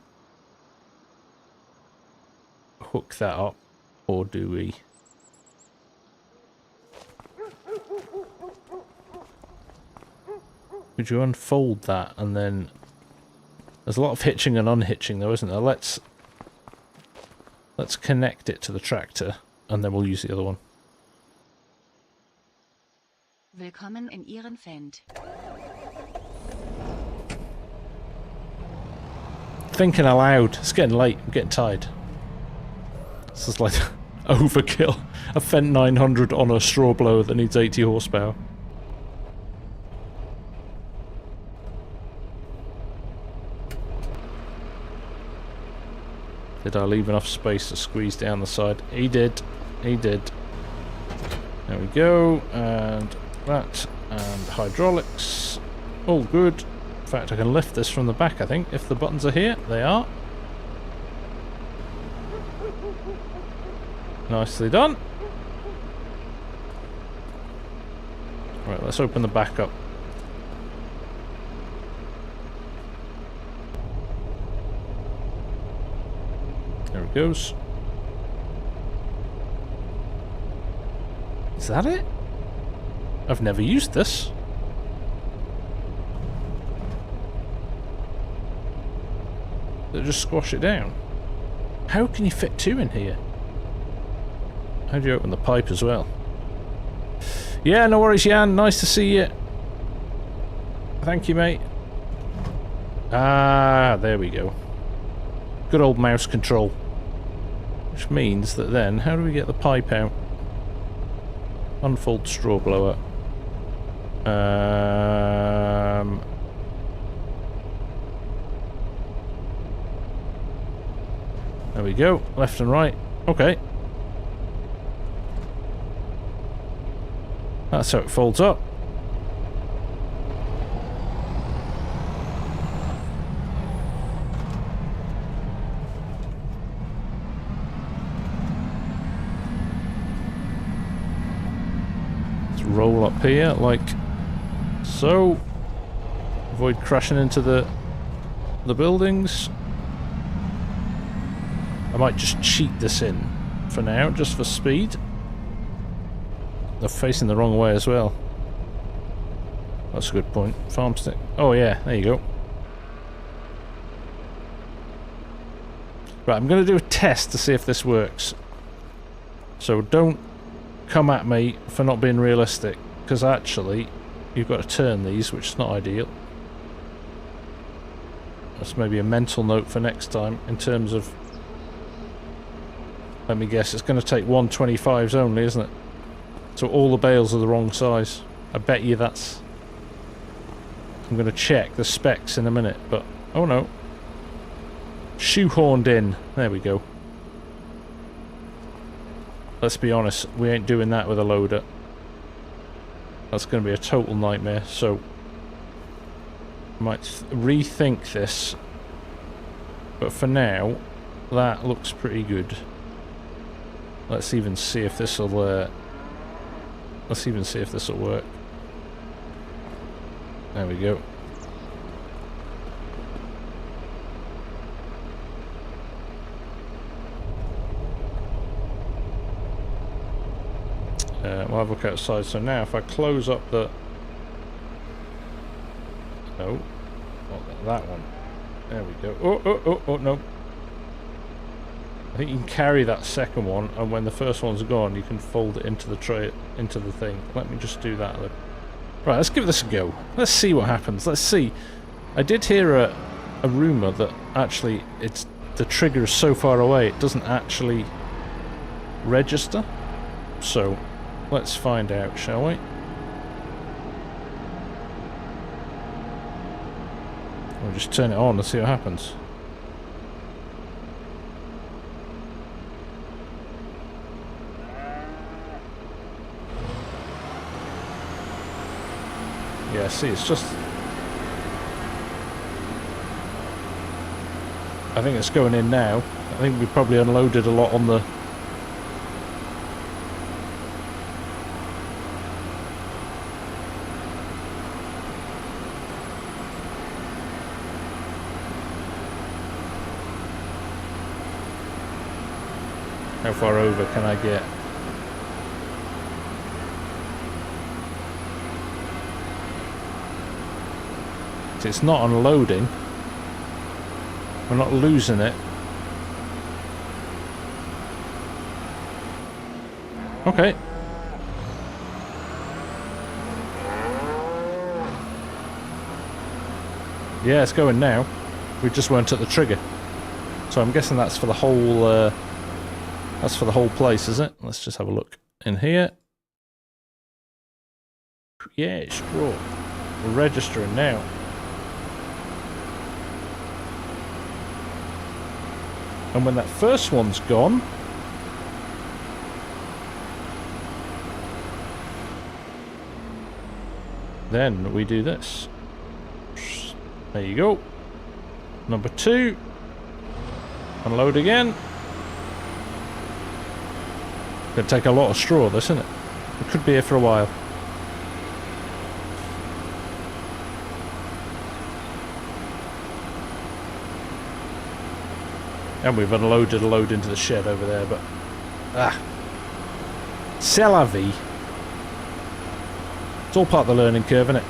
hook that up, or do we? Could you unfold that and then There's a lot of hitching and unhitching though, isn't there? Let's connect it to the tractor, and then we'll use the other one.
Willkommen in Ihrem Feld.
Thinking aloud. It's getting late. I'm getting tired. This is like overkill. A Fendt 900 on a straw blower that needs 80 horsepower. Did I leave enough space to squeeze down the side? He did. He did. There we go. And that. And hydraulics. All good. In fact, I can lift this from the back, I think, if the buttons are here. They are. Nicely done. Right, let's open the back up. There it goes. Is that it? I've never used this. Did it just squash it down? How can you fit two in here? How do you open the pipe as well? Yeah, no worries, Jan. Nice to see you. Thank you, mate. Ah, there we go. Good old mouse control. Which means that then, how do we get the pipe out? Unfold straw blower. There we go. Left and right. Okay. That's how it folds up. Let's roll up here like so. Avoid crashing into the buildings. I might just cheat this in for now, just for speed. They're facing the wrong way as well. That's a good point. Farm stick. Oh yeah, there you go. Right, I'm going to do a test to see if this works. So don't come at me for not being realistic, because actually you've got to turn these, which is not ideal. That's maybe a mental note for next time in terms of... Let me guess, it's going to take 125s only, isn't it? So all the bales are the wrong size. I bet you that's... I'm going to check the specs in a minute, but... Oh no. Shoehorned in. There we go. Let's be honest, we ain't doing that with a loader. That's going to be a total nightmare, so... I might rethink this. But for now, that looks pretty good. Let's even see if this will... Let's even see if this will work. There we go. We'll have a look outside. So now if I close up the... No. Not that one. There we go. Oh, no. I think you can carry that second one, and when the first one's gone, you can fold it into the tray, into the thing. Let me just do that. Right, let's give this a go. Let's see what happens. Let's see. I did hear a rumour that actually the trigger is so far away it doesn't actually register. So let's find out, shall we? We'll just turn it on and see what happens. Yeah, see, it's just... I think it's going in now. I think we probably unloaded a lot on the... How far over can I get? It's not unloading. We're not losing it. Okay. Yeah, it's going now. We just weren't at the trigger. So I'm guessing that's for the whole place, is it? Let's just have a look in here. Yeah, straw. We're registering now. And when that first one's gone, then we do this. There you go. Number 2. Unload again. Gonna take a lot of straw, this, isn't it? It could be here for a while. And we've unloaded a load into the shed over there, but... C'est la vie. It's all part of the learning curve, isn't it?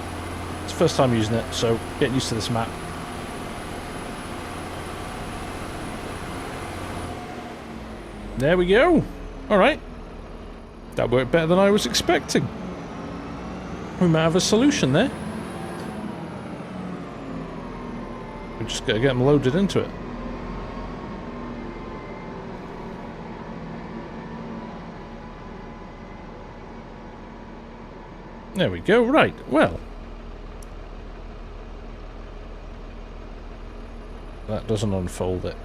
It's the first time using it, so getting used to this map. There we go. Alright. That worked better than I was expecting. We might have a solution there. We just gotta get them loaded into it. There we go. Right, well. That doesn't unfold it.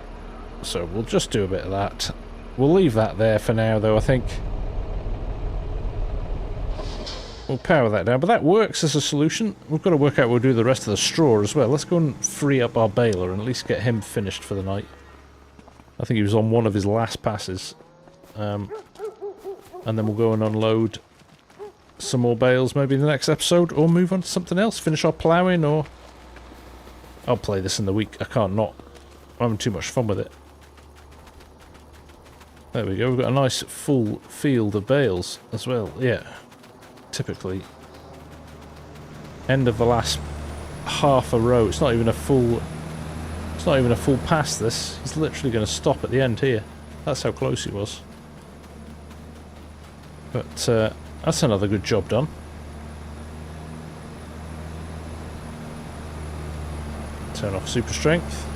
So we'll just do a bit of that. We'll leave that there for now, though, I think. We'll power that down, but that works as a solution. We've got to work out what we'll do the rest of the straw as well. Let's go and free up our baler and at least get him finished for the night. I think he was on one of his last passes. And then we'll go and unload some more bales maybe in the next episode, or move on to something else. Finish our ploughing, or... I'll play this in the week. I can't not. I'm having too much fun with it. There we go. We've got a nice full field of bales as well. Yeah. Typically. End of the last half a row. It's not even a full... It's not even a full pass, this. He's literally going to stop at the end here. That's how close he was. But, that's another good job done. Turn off super strength.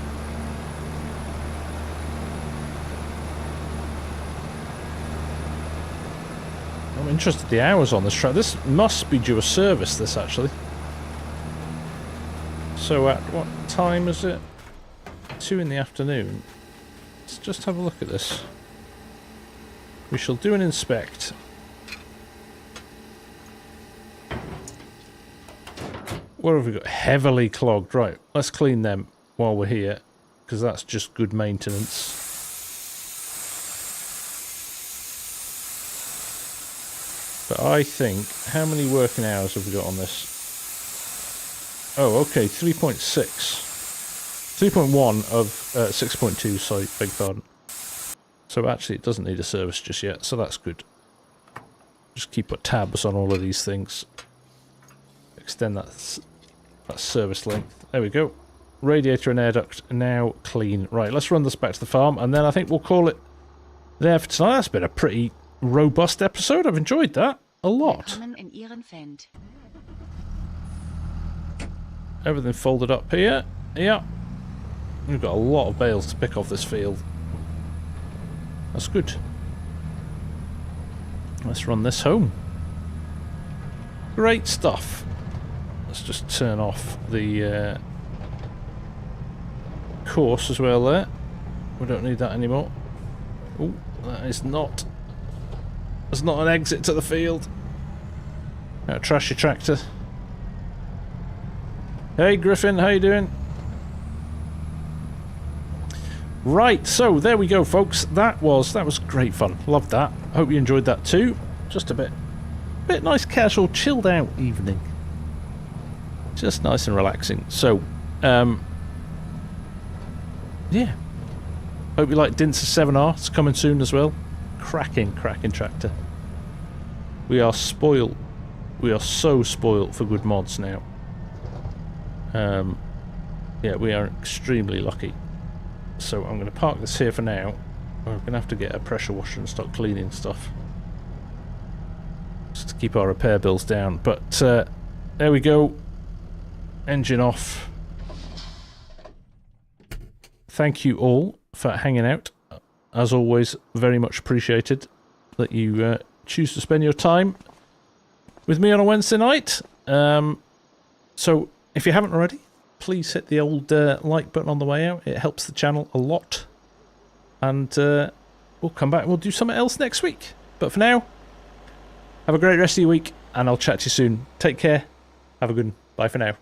I'm interested in the hours on this track. This must be due a service, this actually. So at what time is it? 2 in the afternoon. Let's just have a look at this. We shall do an inspect. What have we got? Heavily clogged. Right, let's clean them while we're here, because that's just good maintenance. But I think, how many working hours have we got on this? Oh, okay, 3.6. 3.1 of 6.2, sorry, beg pardon. So actually it doesn't need a service just yet, so that's good. Just keep tabs on all of these things. Extend that service length. There we go. Radiator and air duct now clean. Right, let's run this back to the farm, and then I think we'll call it there for tonight. That's been a pretty robust episode. I've enjoyed that a lot. Everything folded up here. Yeah. We've got a lot of bales to pick off this field. That's good. Let's run this home. Great stuff. Let's just turn off the course as well there. We don't need that anymore. Oh, that is not... There's not an exit to the field. Now trash your tractor. Hey Griffin, how you doing? Right, so there we go, folks. That was great fun. Loved that. Hope you enjoyed that too. Just a bit nice, casual, chilled out evening. Just nice and relaxing. So, yeah. Hope you like Dince's 7R. It's coming soon as well. Cracking tractor. We are spoiled. We are so spoiled for good mods now. Yeah, we are extremely lucky. So I'm going to park this here for now. We're going to have to get a pressure washer and start cleaning stuff, just to keep our repair bills down. But there we go. Engine off. Thank you all for hanging out. As always, very much appreciated that you choose to spend your time with me on a Wednesday night. So if you haven't already, please hit the old like button on the way out. It helps the channel a lot. And we'll come back and we'll do something else next week. But for now, have a great rest of your week, and I'll chat to you soon. Take care. Have a good one. Bye for now.